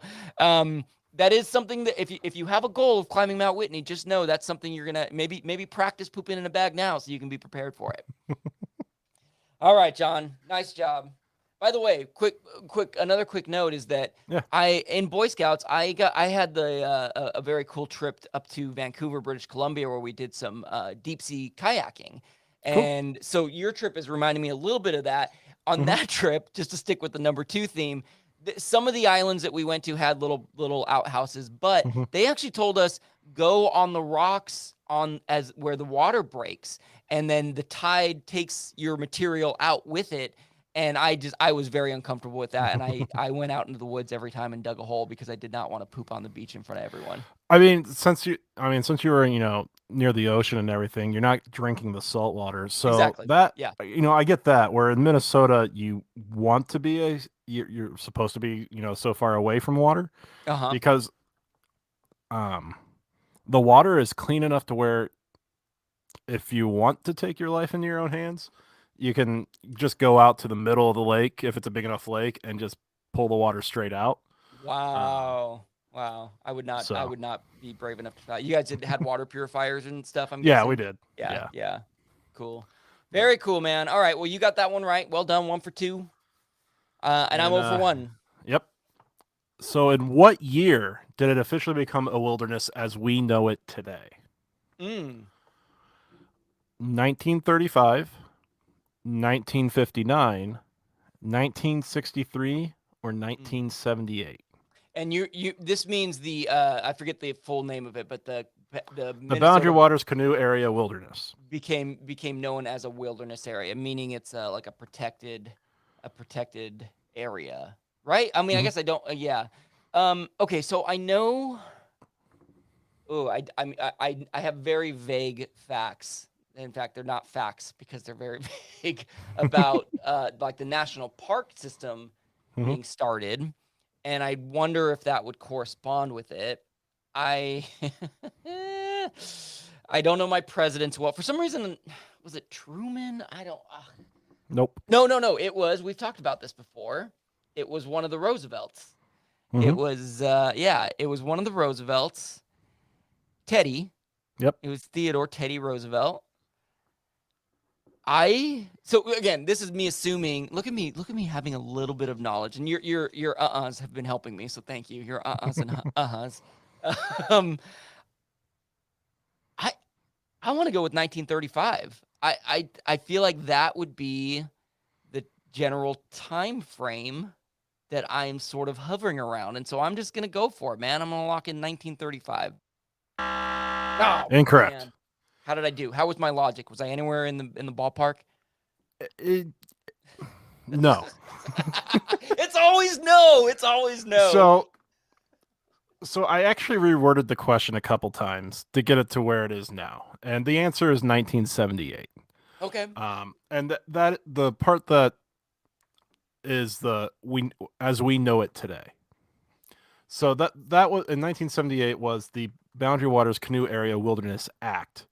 that is something that if you have a goal of climbing Mount Whitney, just know that's something you're gonna maybe practice pooping in a bag now so you can be prepared for it. All right, John, nice job. By the way, another quick note is that in Boy Scouts I had a very cool trip up to Vancouver, British Columbia, where we did some deep sea kayaking, and so your trip is reminding me a little bit of that. On that trip, just to stick with the number 2 theme. Some of the islands that we went to had little outhouses, but they actually told us go on the rocks where the water breaks, and then the tide takes your material out with it. And I was very uncomfortable with that, and I went out into the woods every time and dug a hole because I did not want to poop on the beach in front of everyone. I mean, since you were near the ocean and everything, you're not drinking the salt water, so Exactly. I get that. Where in Minnesota, you want to be you're supposed to be so far away from water because the water is clean enough to where if you want to take your life into your own hands, you can just go out to the middle of the lake if it's a big enough lake and just pull the water straight out. Wow. Wow. I would not be brave enough to try. You guys had water purifiers and stuff, I'm Yeah, guessing? we did. Yeah. Cool. Very cool, man. All right. Well, you got that one right. Well done. 1 for 2. And I'm 0 for 1. Yep. So, in what year did it officially become a wilderness as we know it today? Mm. 1935, 1959, 1963, or 1978? And you this means the I forget the full name of it, but the The Minnesota Boundary Waters Canoe Area Wilderness. became known as a wilderness area, meaning it's like a protected area, right? I mean, I Mhm. guess I don't. Yeah. Okay, so I know. Oh, I have very vague facts. In fact, they're not facts because they're very vague about like the national park system Mhm. being started, and I wonder if that would correspond with it. I I don't know my presidents well. For some reason, was it Truman? I don't. Nope. No. It was. We've talked about this before. It was one of the Roosevelts. It Mhm. was. Yeah. It was one of the Roosevelts. Teddy. Yep. It was Theodore Teddy Roosevelt. So again, this is me assuming. Look at me having a little bit of knowledge, and your uh-uhs have been helping me, so thank you. Your uh-uhs and uh-uhs. Um, I I want to go with 1935. I feel like that would be the general time frame that I'm sort of hovering around, and so I'm just gonna go for it, man. I'm gonna lock in 1935. Oh Incorrect. man, how did I do? How was my logic? Was I anywhere in the ballpark? No. It's always no. It's always no. So I actually reworded the question a couple times to get it to where it is now, and the answer is 1978. Okay. And that the part that is the we as we know it today. So that was in 1978 was the Boundary Waters Canoe Area Wilderness Act,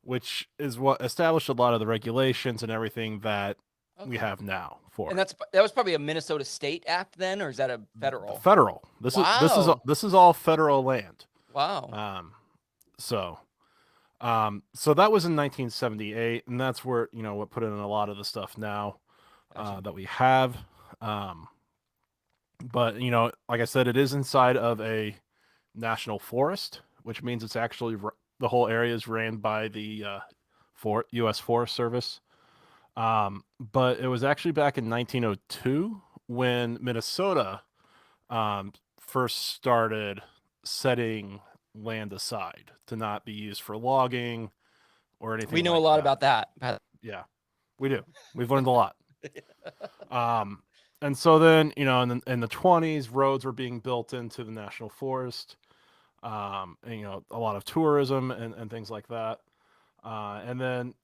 which is what established a lot of the regulations and everything that we Okay. have now for And it. that was probably a Minnesota State Act then, or is that a federal? Federal. Wow. This is all federal land. Wow. So so that was in 1978, and that's where what put in a lot of the stuff now Gotcha. that we have. But like I said, it is inside of a national forest, which means it's actually the whole area is ran by the U.S. Forest Service. But it was actually back in 1902 when Minnesota first started setting land aside to not be used for logging or anything. We know like a lot that. about that. Yeah, we do. We've learned a lot. And so then, in the 20s, roads were being built into the national forest, and, a lot of tourism and things like that. And then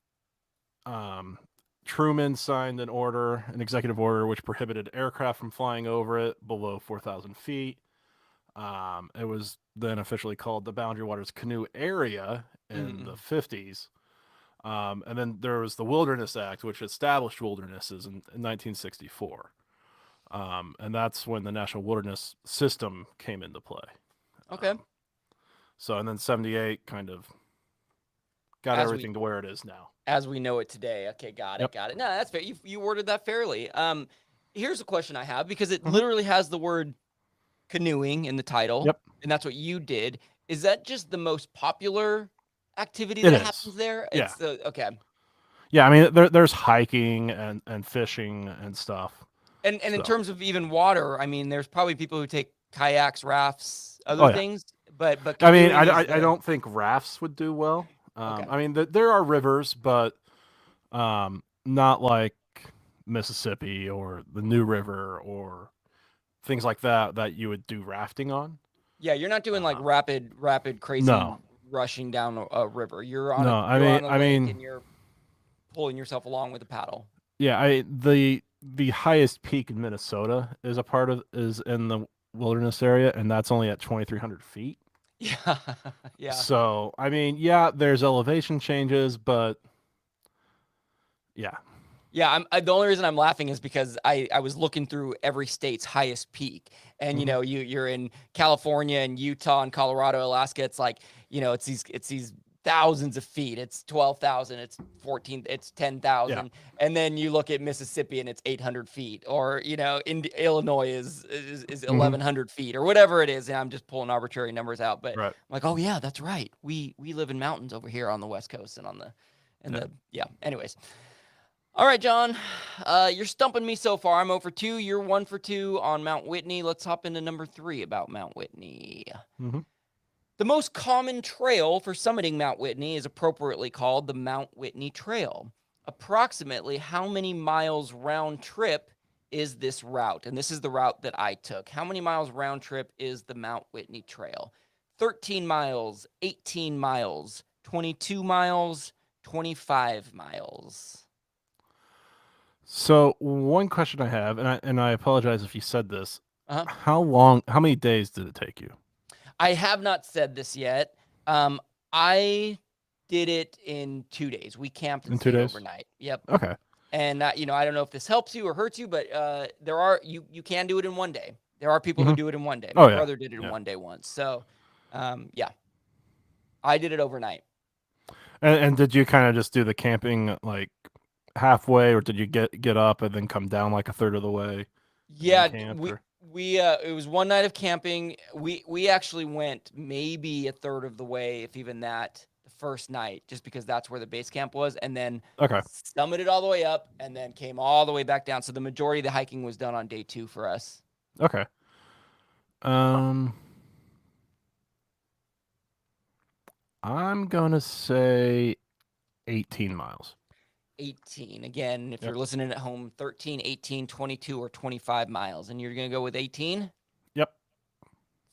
Truman signed an executive order, which prohibited aircraft from flying over it below 4,000 feet. It was then officially called the Boundary Waters Canoe Area in the 50s. And then there was the Wilderness Act, which established wildernesses in 1964. And that's when the National Wilderness System came into play. Okay. So, and then 78 kind of got everything to where it is now. As we know it today. Okay, got it. No, that's fair. You worded that fairly. Here's a question I have, because it literally has the word canoeing in the title. Yep. And that's what you did. Is that just the most popular activity It that is. happens there? Yeah. It's okay. Yeah, I mean, there's hiking and fishing and stuff. And in terms of even water, I mean, there's probably people who take kayaks, rafts, other yeah. things. But I mean, canoeing I don't think rafts would do well. Okay. I mean, there are rivers, but not like Mississippi or the New River or things like that you would do rafting on. Yeah, you're not doing like rapid, crazy No. rushing down a river. You're on No, a lake and you're pulling yourself along with a paddle. Yeah, the highest peak in Minnesota is in the wilderness area, and that's only at 2,300 feet. Yeah, yeah. So I mean, yeah, there's elevation changes, but yeah. Yeah, the only reason I'm laughing is because I was looking through every state's highest peak, and you're in California and Utah and Colorado, Alaska. It's like it's these thousands of feet. It's 12,000. It's 14. It's 10,000. And then you look at Mississippi and it's 800 feet, or Illinois is 1,100 feet, or whatever it is. And I'm just pulling arbitrary numbers out, but Right. I'm like, oh yeah, that's right. We live in mountains over here on the West Coast and Anyways. All right, John, you're stumping me so far. I'm 0 for 2. You're 1 for 2 on Mount Whitney. Let's hop into number 3 about Mount Whitney. Mhm. The most common trail for summiting Mount Whitney is appropriately called the Mount Whitney Trail. Approximately how many miles round trip is this route? And this is the route that I took. How many miles round trip is the Mount Whitney Trail? 13 miles, 18 miles, 22 miles, 25 miles. So one question I have, and I apologize if you said this. Uh-huh. How many days did it take you? I have not said this yet. I did it in 2 days. We camped and In 2 stayed days? overnight. Yep. Okay. And I don't know if this helps you or hurts you, but you can do it in 1 day. There are people who do it in 1 day. My brother did it in 1 day once. So, I did it overnight. And did you kind of just do the camping like halfway, or did you get up and then come down like a third of the way? Yeah, camped, we it was one night of camping. We actually went maybe a third of the way, if even that, the first night, just because that's where the base camp was, and then summited all the way up, and then came all the way back down. So the majority of the hiking was done on day 2 for us. Okay. I'm gonna say 18 miles. 18. Again, if you're listening at home, 13, 18, 22, or 25 miles. And you're going to go with 18? Yep.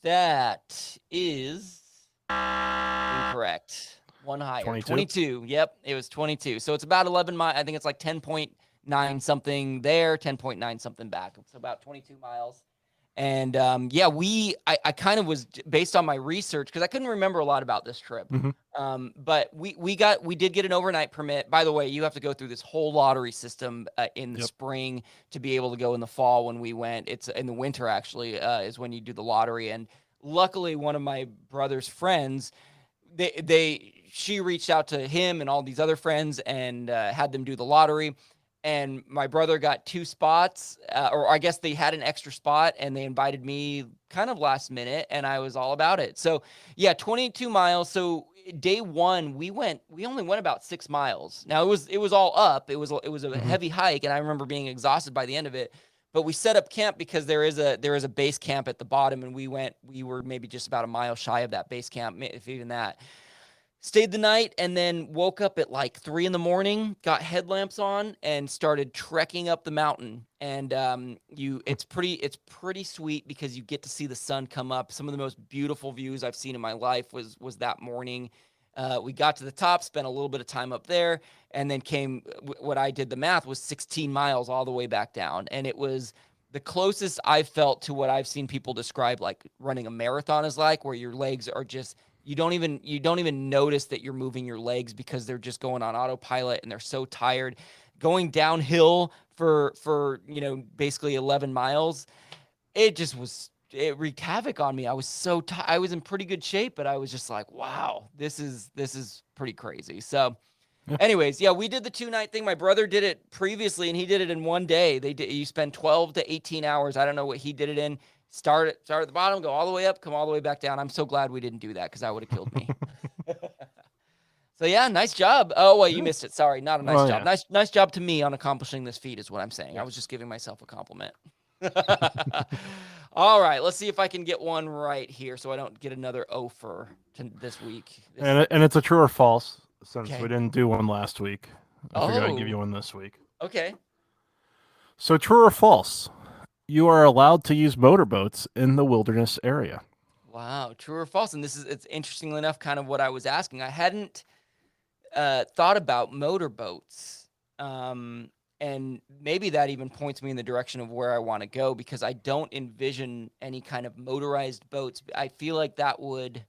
That is incorrect. One higher. 22. Yep, it was 22. So it's about 11 miles. I think it's like 10.9 something there, 10.9 something back. It's about 22 miles. And I kind of was, based on my research, because I couldn't remember a lot about this trip. But we did get an overnight permit. By the way, you have to go through this whole lottery system in the spring to be able to go in the fall. When we went, it's in the winter actually, is when you do the lottery. And luckily, one of my brother's friends, she reached out to him and all these other friends and had them do the lottery. And my brother got 2 spots, or I guess they had an extra spot, and they invited me kind of last minute, and I was all about it. So, 22 miles. So day 1, we only went about 6 miles. Now it was all up. It was a heavy hike, and I remember being exhausted by the end of it. But we set up camp because there is a base camp at the bottom, and we were maybe just about a mile shy of that base camp, if even that. Stayed the night and then woke up at like 3 a.m, got headlamps on, and started trekking up the mountain. And it's pretty sweet because you get to see the sun come up. Some of the most beautiful views I've seen in my life was that morning. We got to the top, spent a little bit of time up there, and then what I did the math was 16 miles all the way back down. And it was the closest I felt to what I've seen people describe like running a marathon is like, where your legs are just, you don't even notice that you're moving your legs because they're just going on autopilot and they're so tired. Going downhill for basically 11 miles, it wreaked havoc on me. I was so tired. I was in pretty good shape, but I was just like, wow, this is pretty crazy. So anyways, we did the 2-night thing. My brother did it previously and he did it in 1 day. You spend 12 to 18 hours. I don't know what he did it in. Start at the bottom, go all the way up, come all the way back down. I'm so glad we didn't do that because that would have killed me. So nice job. Oh, well, you missed it. Sorry, not a nice job. Nice job to me on accomplishing this feat is what I'm saying. I was just giving myself a compliment. All right, let's see if I can get one right here so I don't get another offer this week. And it's a true or false, since we didn't do one last week. I figured I'd give you one this week. Okay. So true or false? You are allowed to use motorboats in the wilderness area. Wow, true or false? And it's interestingly enough kind of what I was asking. I hadn't thought about motorboats. And maybe that even points me in the direction of where I want to go, because I don't envision any kind of motorized boats. I feel like that would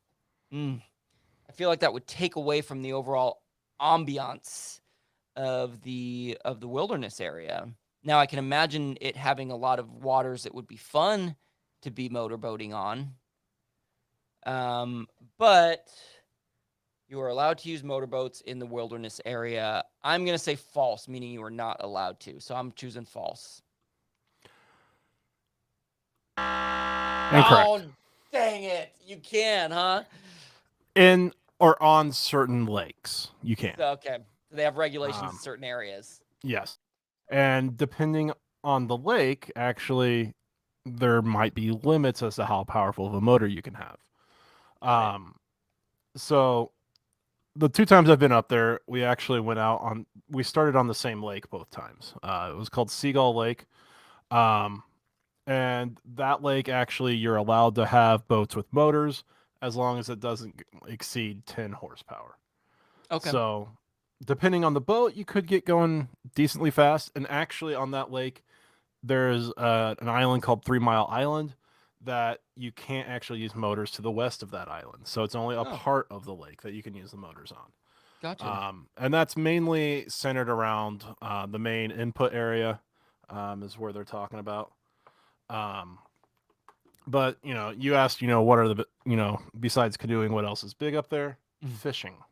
take away from the overall ambiance of the wilderness area. Now, I can imagine it having a lot of waters that would be fun to be motorboating on. But You are allowed to use motorboats in the wilderness area. I'm going to say false, meaning you are not allowed to. So I'm choosing false. Incorrect. Oh, dang it. You can, huh? In or on certain lakes, you can. So, okay. So they have regulations in Um, certain areas. Yes. And depending on the lake, actually, there might be limits as to how powerful of a motor you can have. Got it. So the 2 times I've been up there, we actually went out on. We started on the same lake both times. It was called Seagull Lake, um, and that lake actually you're allowed to have boats with motors as long as it doesn't exceed 10 horsepower. Okay. So, depending on the boat, you could get going decently fast. And actually, on that lake, there's an island called 3 Mile Island that you can't actually use motors to the west of that island. So it's only a Oh. part of the lake that you can use the motors on. Gotcha. And that's mainly centered around the main input area, is where they're talking about. But you asked, what are besides canoeing, what else is big up there? Mhm. Fishing.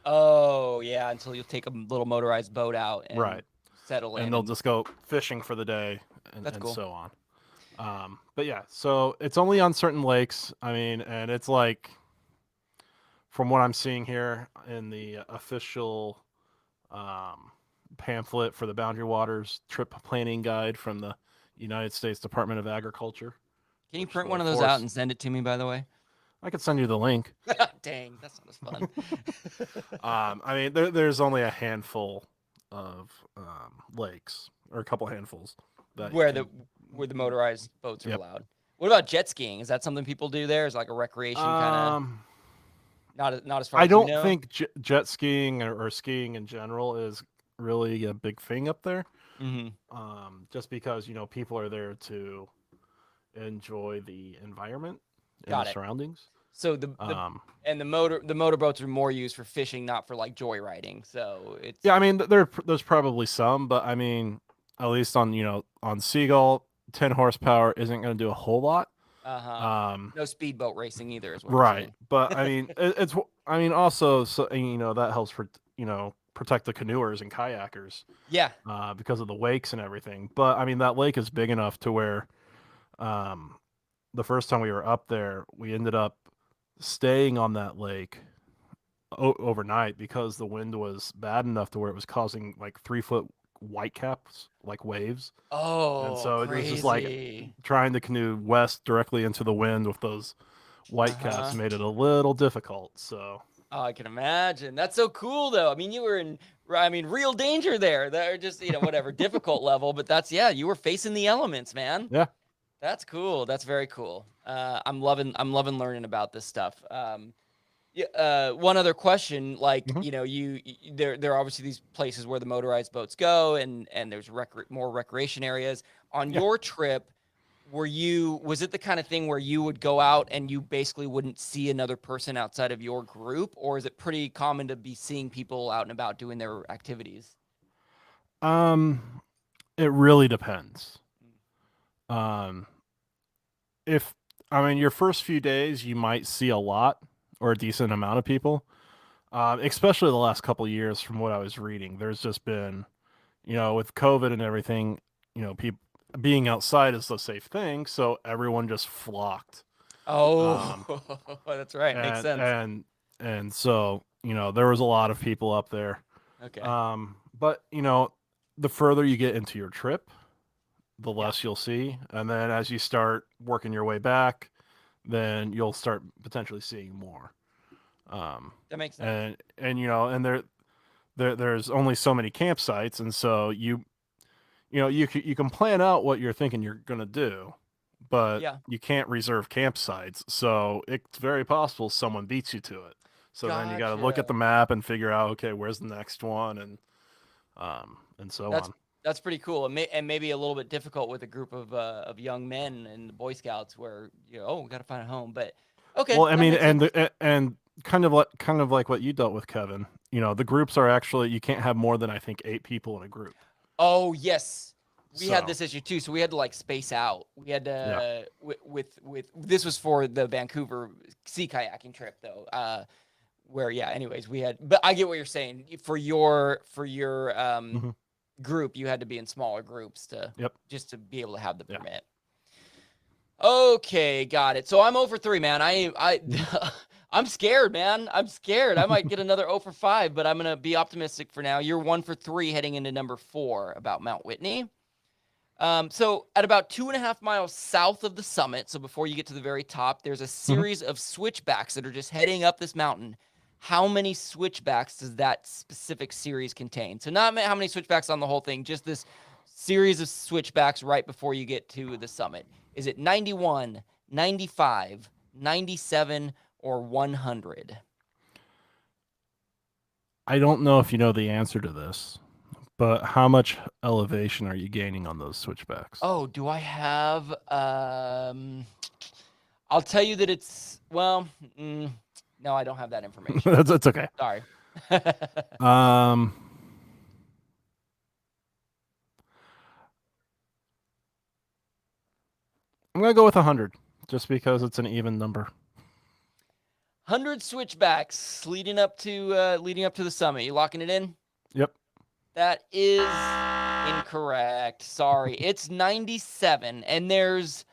Oh, yeah. Until you take a little motorized boat out and Right. settle in. And they'll just go fishing for the day and, That's cool. so on. But yeah, so it's only on certain lakes. I mean, and it's like, from what I'm seeing here in the official pamphlet for the Boundary Waters trip planning guide from the United States Department of Agriculture. Can you which print will, one of of those out course- and send it to me, by the way? I could send you the link. Dang, that's not as fun. I mean, there's only a handful of lakes, or a couple handfuls that you where can- the motorized boats are Yep. allowed. What about jet skiing? Is that something people do there? Is it like a recreation kind of not as far I as don't you know? think jet skiing or skiing in general is really a big thing up there. Mm-hmm. Just because people are there to enjoy the environment and Got the it. surroundings. So the motorboats are more used for fishing, not for like joyriding. So it's Yeah, I mean there's probably some, but I mean at least on Seagull, 10 horsepower isn't going to do a whole lot. no speedboat racing either, is what you're Right, saying. but I mean it's I mean also so that helps for protect the canoers and kayakers Yeah. because of the wakes and everything. But I mean that lake is big enough to where the first time we were up there, we ended up staying on that lake overnight because the wind was bad enough to where it was causing like 3-foot whitecaps, like waves. Oh, so it was just like crazy. Trying to canoe west directly into the wind with those whitecaps made it a little difficult. So Oh, I can imagine. That's so cool, though. I mean, you were in, real danger there. They're just, whatever, difficult level. But you were facing the elements, man. Yeah. That's cool. That's very cool. I'm loving learning about this stuff. One other question, like, there are obviously these places where the motorized boats go, and there's more recreation areas. On your trip, was it the kind of thing where you would go out and you basically wouldn't see another person outside of your group, or is it pretty common to be seeing people out and about doing their activities? it really depends. If I mean your first few days, you might see a lot or a decent amount of people. Especially the last couple of years, from what I was reading, there's just been, with COVID and everything, people being outside is the safe thing, so everyone just flocked. Oh, that's right. Makes sense. And so there was a lot of people up there. Okay. But the further you get into your trip, the less you'll see, and then as you start working your way back, then you'll start potentially seeing more. That makes sense. And there's only so many campsites, and so you can plan out what you're thinking you're gonna do, but you can't reserve campsites, so it's very possible someone beats you to it. So then you got to look at the map and figure out, okay, where's the next one, and so on. That's pretty cool, and maybe a little bit difficult with a group of young men and the Boy Scouts, where we got to find a home. But okay. Well, I mean, and kind of like what you dealt with, Kevin. The groups are actually, you can't have more than I think 8 people in a group. Oh yes, we had So- this issue too. So we had to like space out. We had to with this was for the Vancouver sea kayaking trip though. where yeah. Anyways, we had, but I get what you're saying. For your Mhm. group, you had to be in smaller groups to Yep. just to be able to have the Yeah. permit. Okay, got it. So I'm 0 for 3, man. I'm scared, man. I'm scared. I might get another 0 for 5, but I'm gonna be optimistic for now. You're 1 for 3 heading into number 4 about Mount Whitney. So at about 2.5 miles south of the summit, so before you get to the very top, there's a series of switchbacks that are just heading up this mountain. How many switchbacks does that specific series contain? So not how many switchbacks on the whole thing, just this series of switchbacks right before you get to the summit. Is it 91, 95, 97, or 100? I don't know if you know the answer to this, but how much elevation are you gaining on those switchbacks? Oh, do I have I'll tell you that it's no, I don't have that information. That's okay. Sorry. Um, I'm gonna go with 100, just because it's an even number. 100 switchbacks leading up to the summit. You locking it in? Yep. That is incorrect. Sorry. It's 97, and there's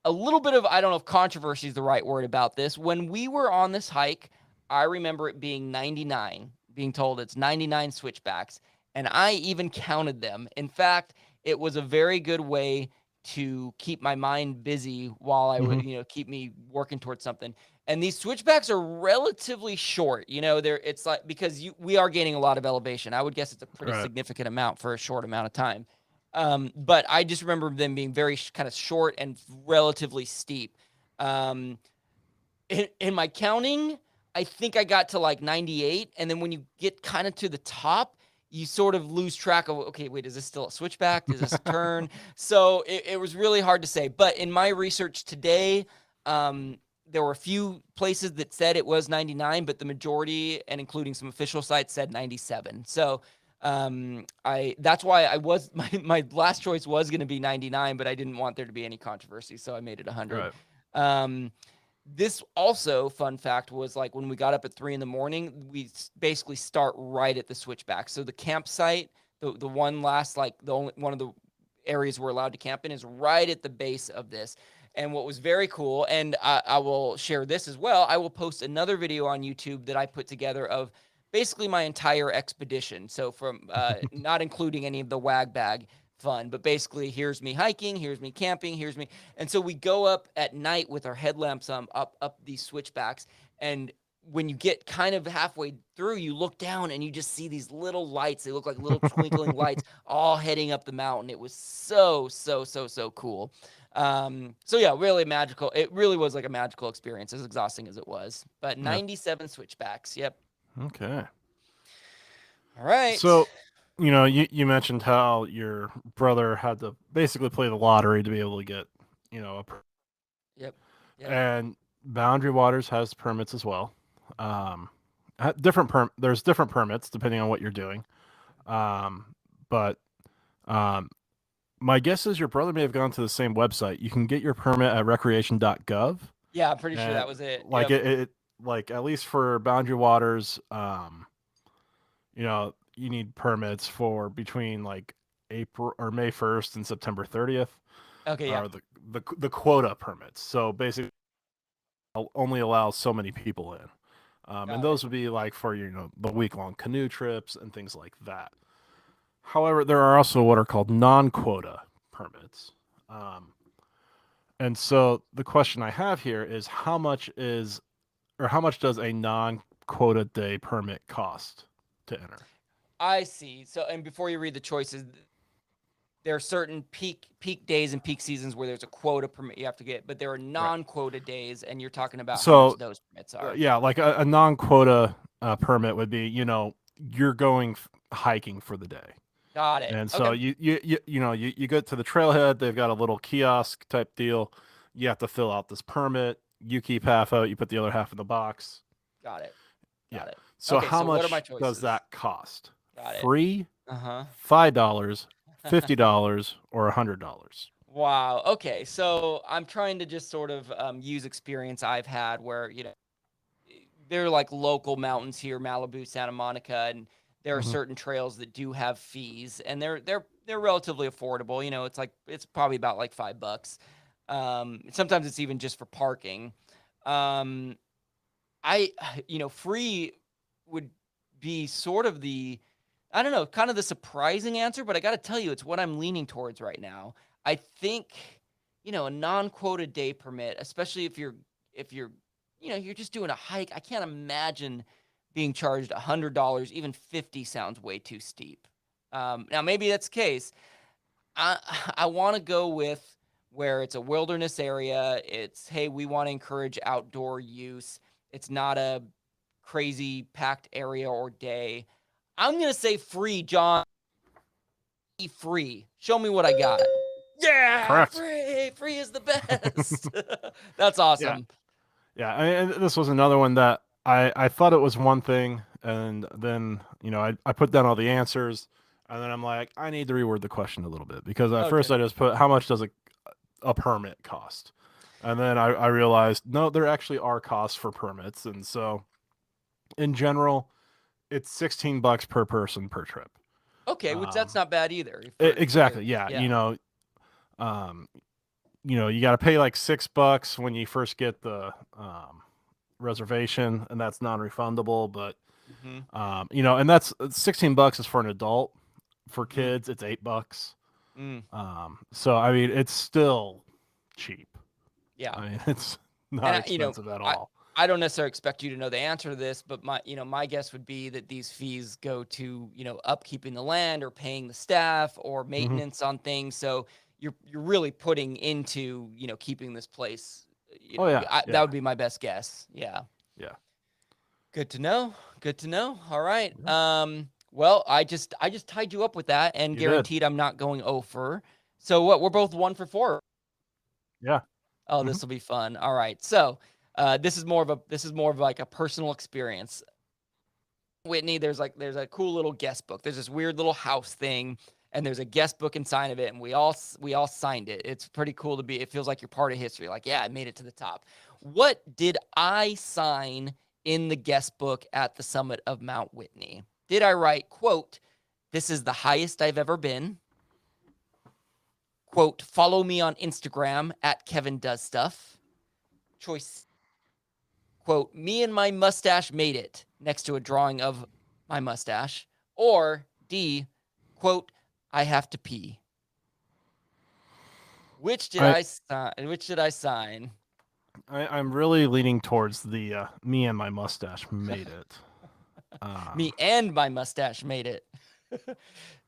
a little bit of, I don't know if controversy is the right word about this. When we were on this hike, I remember it being 99, being told it's 99 switchbacks, and I even counted them. In fact, it was a very good way to keep my mind busy while I would, keep me working towards something. And these switchbacks are relatively short. It's like, because we are gaining a lot of elevation. I would guess it's a pretty Right. significant amount for a short amount of time. But I just remember them being very kind of short and relatively steep. In my counting, I think I got to like 98. And then when you get kind of to the top, you sort of lose track of, okay, wait, is this still a switchback? Is this a turn? So it was really hard to say. But in my research today, there were a few places that said it was 99, but the majority, and including some official sites, said 97. So that's why I was my last choice was going to be 99, but I didn't want there to be any controversy, so I made it 100. Right. This also, fun fact, was like when we got up at 3 a.m, we basically start right at the switchback. So the campsite, the one last, like the only one of the areas we're allowed to camp in, is right at the base of this. And what was very cool, and I will share this as well, I will post another video on YouTube that I put together of basically my entire expedition. So from not including any of the wag bag fun, but basically here's me hiking, here's me camping, here's me. And so we go up at night with our headlamps up these switchbacks. And when you get kind of halfway through, you look down and you just see these little lights. They look like little twinkling lights all heading up the mountain. It was so cool. So yeah, really magical. It really was like a magical experience, as exhausting as it was. But 97 switchbacks. Yep. Okay. All right. So, you mentioned how your brother had to basically play the lottery to be able to get, Yep. and Boundary Waters has permits as well. There's different permits depending on what you're doing. But my guess is your brother may have gone to the same website. You can get your permit at recreation.gov. Yeah, I'm pretty sure And, that was it. Like Yep. it like at least for Boundary Waters, you need permits for between like April or May 1st and September 30th. Okay, yeah. Are the quota permits. So basically only allows so many people in. And those would be like for the week-long canoe trips and things like that. However, there are also what are called non-quota permits. And so the question I have here is how much does a non-quota day permit cost to enter? I see. So, and before you read the choices, there are certain peak days and peak seasons where there's a quota permit you have to get, but there are non-quota days, and you're talking about how much those permits are. Yeah, like a non-quota permit would be, you're going hiking for the day. Got it. And so Okay. you get to the trailhead, they've got a little kiosk type deal. You have to fill out this permit. You keep half out, you put the other half in the box. Got it. Got it. So Okay, how so what are much my does choices? that cost? Got it. Free, Uh-huh. $5, $50, or $100? Wow. Okay. So I'm trying to just sort of use experience I've had where, they're like local mountains here, Malibu, Santa Monica, and there are Mhm. certain trails that do have fees, and they're relatively affordable. You know, it's probably about like $5. Sometimes it's even just for parking. Um, I free would be sort of I don't know, kind of the surprising answer, but I got to tell you, it's what I'm leaning towards right now. I think, a non-quota day permit, especially if you're you're just doing a hike. I can't imagine being charged $100. Even 50 sounds way too steep. Now maybe that's the case. I I want to go with where it's a wilderness area. It's, hey, we want to encourage outdoor use. It's not a crazy packed area or day. I'm gonna say free, John. Free. Show me what I got. Yeah, Correct. free is the best. That's Yeah. awesome. Yeah, and this was another one that I thought it was one thing, and then I put down all the answers, and then I'm like, I need to reword the question a little bit because at first Okay. I just put how much does a permit cost, and then I realized no, there actually are costs for permits, and so in general, it's $16 per person per trip. Okay, which that's Um, not bad either. exactly, yeah, Yeah. um, you got to pay like $6 when you first get the reservation, and that's non-refundable. But hmm and that's $16 is for an adult. For hmm kids, it's $8. Mm, So I mean, it's still cheap. yeah. I mean, it's not And expensive at I all. I don't necessarily expect you to know the answer to this, but my guess would be that these fees go to, upkeeping the land or paying the staff or Hmm. maintenance on things. So you're really putting into, keeping this place, Oh yeah, that yeah, would be my best guess. Yeah. yeah. Good to know. Good to know. All right. Yeah. Well, I just tied you up with that and You did. guaranteed I'm not going over. So what, we're both 1 for 4. Yeah. Oh, Hmm. this will be fun. All right. So, this is more of like a personal experience. Whitney, there's a cool little guest book. There's this weird little house thing, and there's a guest book inside of it, and we all signed it. It's pretty cool to be. It feels like you're part of history. Like, yeah, I made it to the top. What did I sign in the guest book at the summit of Mount Whitney? Did I write, quote, "This is the highest I've ever been"? Quote, "Follow me on Instagram at Kevin Does Stuff." Choice, quote, "Me and my mustache made it," next to a drawing of my mustache. Or D, quote, "I have to pee." Which did I, I sign? Which did I sign? I'm really leaning towards the me and my mustache made it. Me and my mustache made it.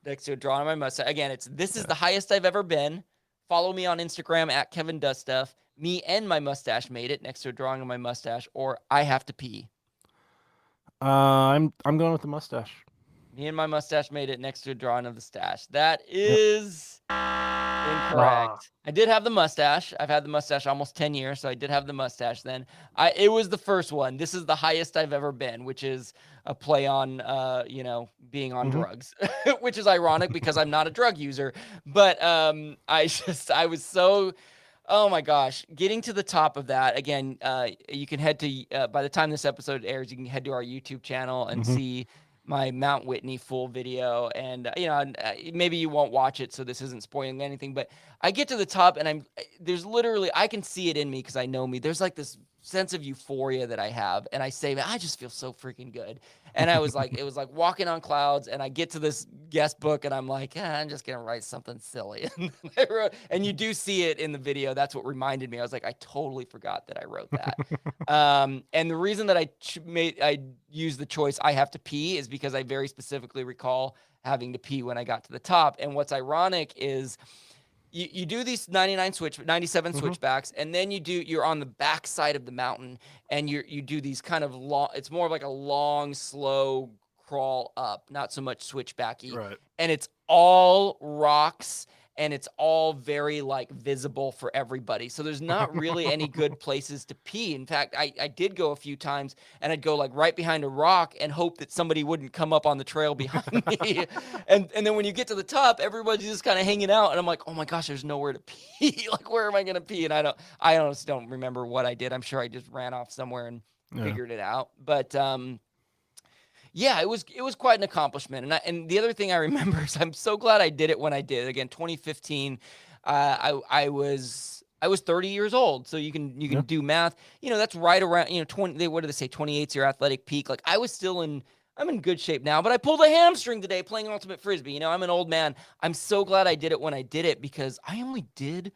Next to a drawing of my mustache. Again, this is Yeah. the highest I've ever been. Follow me on Instagram at Kevin Does Stuff. Me and my mustache made it, next to a drawing of my mustache. Or I have to pee. I'm going with the mustache. Me and my mustache made it, next to a drawing of the stash. That Yep. is Ah, incorrect. I did have the mustache. I've had the mustache almost 10 years, so I did have the mustache then. It was the first one. This is the highest I've ever been, which is a play on being on mhm. drugs, which is ironic because I'm not a drug user. But I was so, oh my gosh, getting to the top of that. Again, you can head to by the time this episode airs, you can head to our YouTube channel and Mhm. see my Mount Whitney full video. And maybe you won't watch it, so this isn't spoiling anything, but I get to the top and there's literally, I can see it in me because I know me. There's like this sense of euphoria that I have, and I say, "Man, I just feel so freaking good." And I was like, it was like walking on clouds. And I get to this guest book, and I'm like, I'm just gonna write something silly. And I wrote, and you do see it in the video. That's what reminded me. I was like, I totally forgot that I wrote that. And the reason that I used the choice "I have to pee" is because I very specifically recall having to pee when I got to the top. And what's ironic is you do these 97 Mhm. switchbacks, and then you're on the back side of the mountain, and you do these kind of long, it's more of like a long, slow crawl up, not so much switchbacky. Right. And it's all rocks, and it's all very like visible for everybody. So there's not really any good places to pee. In fact, I did go a few times, and I'd go like right behind a rock and hope that somebody wouldn't come up on the trail behind me. And then when you get to the top, everybody's just kind of hanging out, and I'm like, oh my gosh, there's nowhere to pee. Like, where am I gonna pee? And I honestly don't remember what I did. I'm sure I just ran off somewhere and Yeah. figured it out. But yeah, it was quite an accomplishment. And the other thing I remember is I'm so glad I did it when I did. Again, 2015, I was 30 years old, so you can Yeah. do math. That's right around 20. What do they say? 28's your athletic peak. Like I was still I'm in good shape now, but I pulled a hamstring today playing ultimate frisbee. I'm an old man. I'm so glad I did it when I did it because I only did.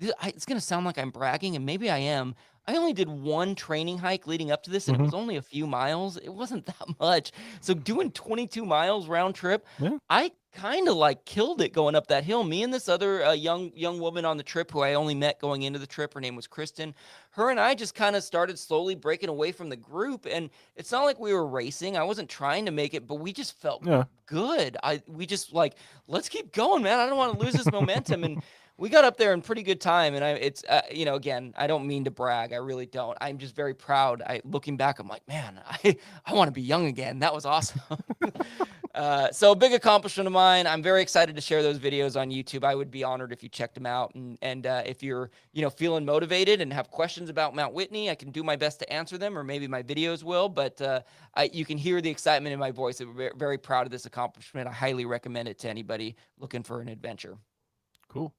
It's gonna sound like I'm bragging, and maybe I am. I only did one training hike leading up to this, and it Mhm. was only a few miles. It wasn't that much. So doing 22 miles round trip, Yeah. I kind of like killed it going up that hill. Me and this other young woman on the trip who I only met going into the trip, her name was Kristen. Her and I just kind of started slowly breaking away from the group, and it's not like we were racing. I wasn't trying to make it, but we just felt Yeah. good. We just like, let's keep going, man. I don't want to lose this momentum. And we got up there in pretty good time. And it's again, I don't mean to brag. I really don't. I'm just very proud. Looking back, I'm like, man, I want to be young again. That was awesome. So a big accomplishment of mine. I'm very excited to share those videos on YouTube. I would be honored if you checked them out. And if you're, feeling motivated and have questions about Mount Whitney, I can do my best to answer them, or maybe my videos will. But you can hear the excitement in my voice. I'm very proud of this accomplishment. I highly recommend it to anybody looking for an adventure. Cool.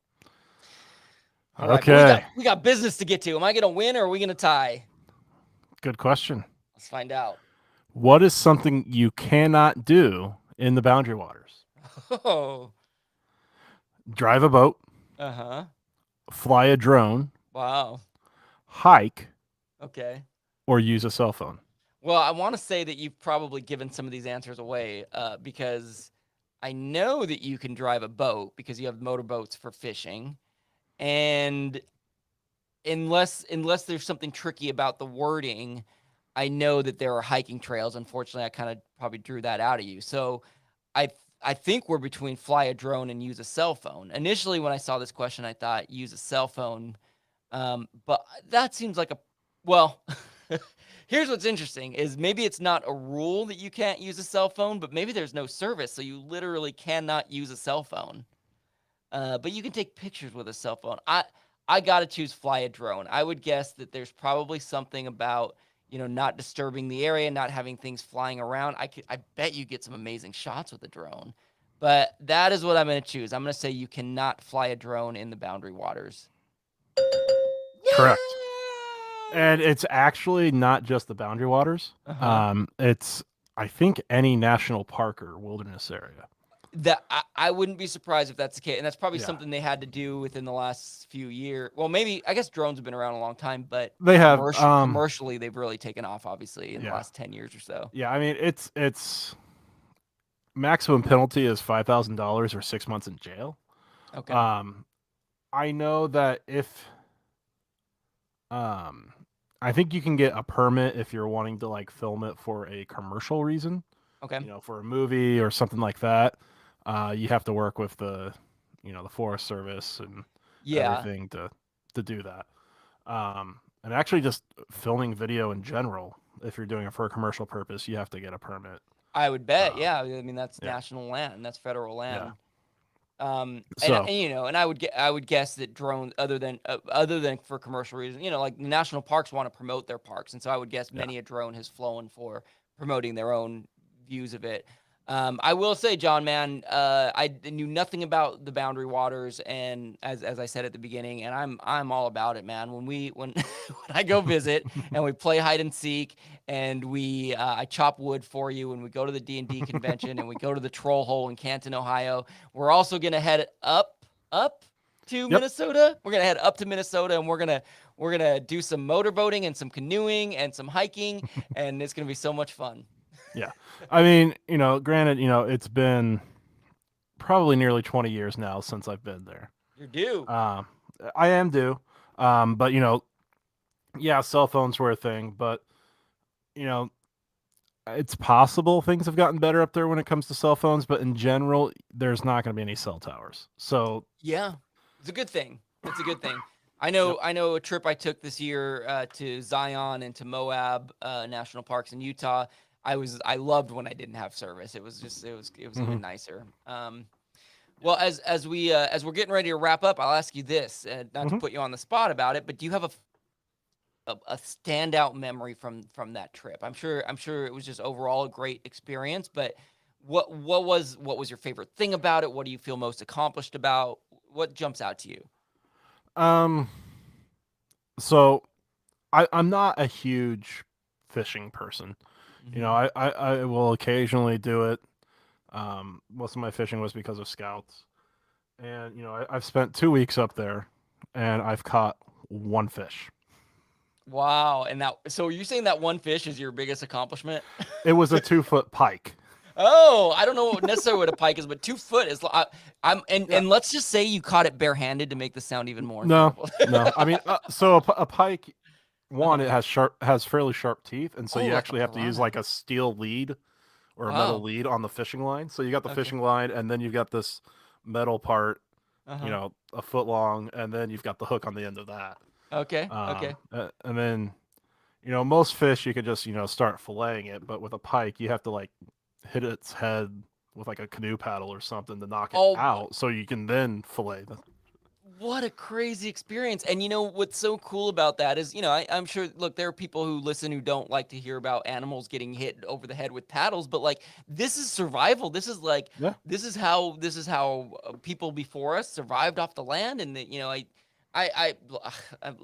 All right, Okay. we got business to get to. Am I going to win or are we going to tie? Good question. Let's find out. What is something you cannot do in the Boundary Waters? Oh. Drive a boat, Uh-huh. fly a drone, Wow. hike, Okay. or use a cell phone. Well, I want to say that you've probably given some of these answers away because I know that you can drive a boat because you have motorboats for fishing. And unless there's something tricky about the wording, I know that there are hiking trails. Unfortunately, I kind of probably drew that out of you. So I think we're between fly a drone and use a cell phone. Initially, when I saw this question, I thought use a cell phone. But that seems like well, here's what's interesting is maybe it's not a rule that you can't use a cell phone, but maybe there's no service. So you literally cannot use a cell phone. But you can take pictures with a cell phone. I got to choose fly a drone. I would guess that there's probably something about, not disturbing the area, not having things flying around. I bet you get some amazing shots with a drone. But that is what I'm going to choose. I'm going to say you cannot fly a drone in the Boundary Waters. Correct. Yay! And it's actually not just the Boundary Waters. Uh-huh. It's, I think, any national park or wilderness area. That I wouldn't be surprised if that's the case, and that's probably Yeah. something they had to do within the last few years. Well, maybe I guess drones have been around a long time, but They have commercially they've really taken off, obviously, in the Yeah. last 10 years or so. Yeah, I mean it's maximum penalty is $5,000 or 6 months in jail. Okay. I know that if I think you can get a permit if you're wanting to like film it for a commercial reason, Okay. for a movie or something like that. You have to work with the Forest Service and Yeah. everything to do that. And actually just filming video in general, if you're doing it for a commercial purpose, you have to get a permit. I would bet. Yeah. I mean, that's yeah. national land. That's federal land. So- And I would guess that drones, other than for commercial reasons, like the national parks want to promote their parks, and so I would guess many a drone has flown for promoting their own views of it. I will say, John, man, I knew nothing about the Boundary Waters, and as I said at the beginning, and I'm all about it, man. When when I go visit and we play hide and seek, and I chop wood for you, and we go to the D&D convention, and we go to the Troll Hole in Canton, Ohio. We're also gonna head up to Minnesota. We're gonna head up to Minnesota, and we're gonna do some motorboating and some canoeing and some hiking, and it's gonna be so much fun. Yeah. I mean, granted, it's been probably nearly 20 years now since I've been there. You're due. I am due. But yeah, cell phones were a thing, but it's possible things have gotten better up there when it comes to cell phones, but in general, there's not going to be any cell towers. So yeah, it's a good thing. It's a good thing. I know a trip I took this year to Zion and to Moab National Parks in Utah. I loved when I didn't have service. It was even nicer. Well, as we're getting ready to wrap up, I'll ask you this, not to put you on the spot about it, but do you have a standout memory from that trip? I'm sure it was just overall a great experience, but what was your favorite thing about it? What do you feel most accomplished about? What jumps out to you? Um, so I'm not a huge fishing person. You know, Mhm. I will occasionally do it. Most of my fishing was because of scouts. And, you know, I've spent 2 weeks up there and I've caught one fish. Wow, and that so you're saying that one fish is your biggest accomplishment? It was a 2 foot pike. Oh, I don't know necessarily what a pike is, but 2 foot is. I'm Yeah. and let's just say you caught it barehanded to make the sound even more No, incredible. no. I mean, so a pike, one, Uh-huh. it has fairly sharp teeth. And so Oh, you like a actually have to use piranha. like a steel lead or a metal Wow. lead on the fishing line. So you got the Okay. fishing line and then you've got this metal part, you Uh-huh. know, a foot long, and then you've got the hook on the end of that. Okay. Okay. And then, you know, most fish you could just, you know, start filleting it, but with a pike, you have to like hit its head with like a canoe paddle or something to knock it Oh, out so you can then fillet the. what a crazy experience. And you know what's so cool about that is, I'm sure, look, there are people who listen who don't like to hear about animals getting hit over the head with paddles, but like this is survival. This is like Yeah. this is how people before us survived off the land. And that, I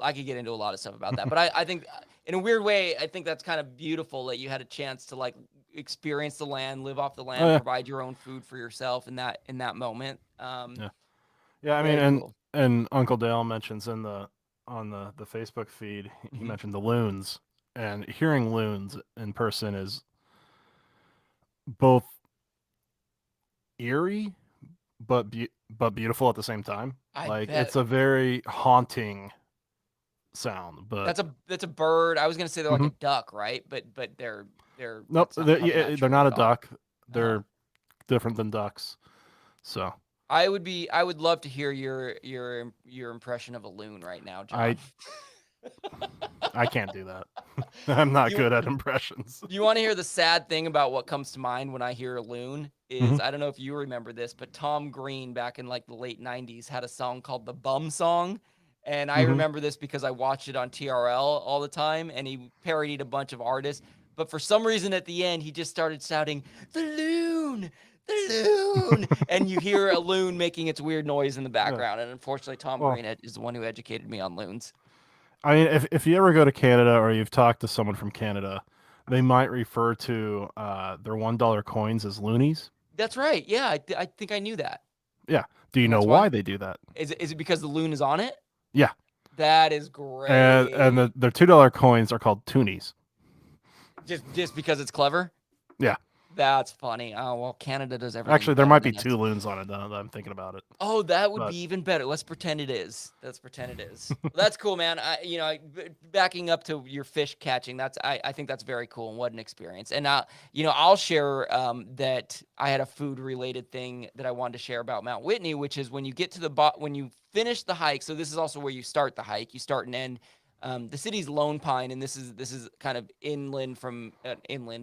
I could get into a lot of stuff about that, but I think in a weird way, I think that's kind of beautiful that you had a chance to like experience the land, live off the Oh, land, yeah. provide your own food for yourself in that moment. Yeah. Yeah, I mean, Very cool. and Uncle Dale mentions in the on the Facebook feed, he Mhm. mentioned the loons, and hearing loons in person is both eerie but beautiful at the same time. I Like it's bet. a very haunting sound, but That's a bird. I was gonna say they're like a Mhm. duck, right? But they're Nope, that's not probably not they're true not at a all. duck. Uh-huh. They're different than ducks. So I would love to hear your impression of a loon right now, I John. I can't do that. I'm not You good at impressions. you want to hear the sad thing about what comes to mind when I hear a loon Mhm. is I don't know if you remember this, but Tom Green back in like the late 90s had a song called The Bum Song. And I Mhm. remember this because I watched it on TRL all the time and he parodied a bunch of artists. But for some reason at the end, he just started shouting, "The loon! The loon!" And you hear a loon making its weird noise in the Yeah. background. And unfortunately, Tom Well, Green is the one who educated me on loons. I mean, if you ever go to Canada or you've talked to someone from Canada, they might refer to their $1 coins as loonies. That's right. Yeah, I think I knew that. Yeah. Do you know That's why. why they do that? Is it because the loon is on it? Yeah. That is And great. their $2 coins are called toonies. Just because it's clever? Yeah. That's funny. Oh, well, Canada does everything Actually, there better might be than us. two loons on it now that I'm thinking about it. Oh, that would But be even better. Let's pretend it is. Let's pretend it is. Well, that's cool, man. Backing up to your fish catching, I think that's very cool and what an experience. And I'll share that I had a food related thing that I wanted to share about Mount Whitney, which is when you get to when you finish the hike. So this is also where you start the hike. You start and end. The city's Lone Pine, and this is kind of inland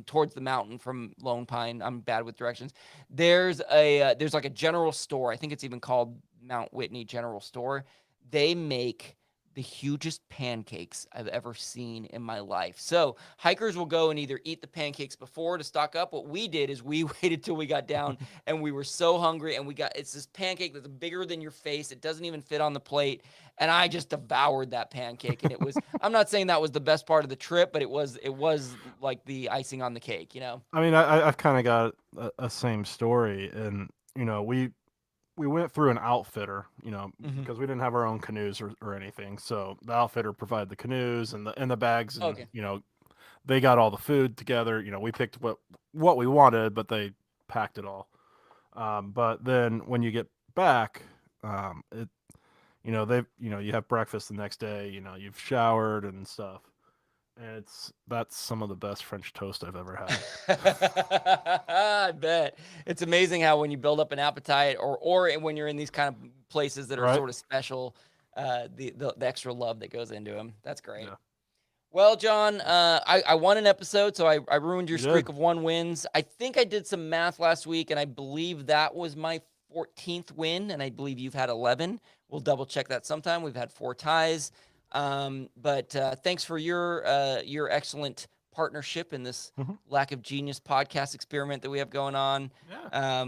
towards the mountain from Lone Pine. I'm bad with directions. There's like a general store. I think it's even called Mount Whitney General Store. They make the hugest pancakes I've ever seen in my life. So hikers will go and either eat the pancakes before to stock up. What we did is we waited till we got down and we were so hungry and it's this pancake that's bigger than your face. It doesn't even fit on the plate. And I just devoured that pancake. And I'm not saying that was the best part of the trip, but it was like the icing on the cake, you know? I mean, I've kind of got a same story, and you know, we went through an outfitter, you know, Hmm. because we didn't have our own canoes or anything. So the outfitter provided the canoes and the bags, and Okay. you know, they got all the food together. You know, we picked what we wanted, but they packed it all. But then when you get back, it you have breakfast the next day. You know, you've showered and stuff, and that's some of the best French toast I've ever had. I bet. It's amazing how when you build up an appetite or when you're in these kind of places that are Right? sort of special, the extra love that goes into them. That's great. Yeah, Well, John, I won an episode, so I ruined your you did. streak of 1 wins. I think I did some math last week, and I believe that was my 14th win, and I believe you've had 11. We'll double check that sometime. We've had 4 ties. But thanks for your excellent partnership in this Mhm. Lack of Genius podcast experiment that we have going on. Yeah.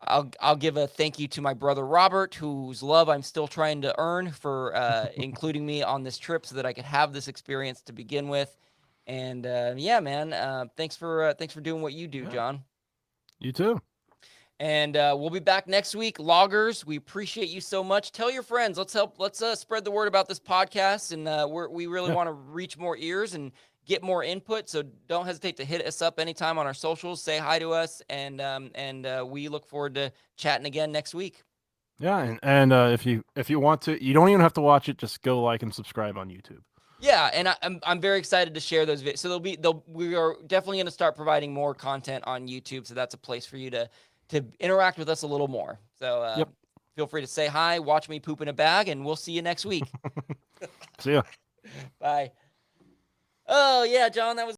I'll give a thank you to my brother Robert, whose love I'm still trying to earn for including me on this trip so that I could have this experience to begin with. And yeah, man, thanks for doing what you do, Yeah. John. You too. And we'll be back next week. Loggers, we appreciate you so much. Tell your friends. Let's spread the word about this podcast. And we really Yeah. want to reach more ears and get more input. So don't hesitate to hit us up anytime on our socials. Say hi to us. And we look forward to chatting again next week. Yeah, and if you want to, you don't even have to watch it. Just go like and subscribe on YouTube. Yeah, and I'm very excited to share those videos. So we are definitely going to start providing more content on YouTube. So that's a place for you to interact with us a little more. So Yep. feel free to say hi, watch me poop in a bag, and we'll see you next week. See ya. Bye. Oh yeah, John, that was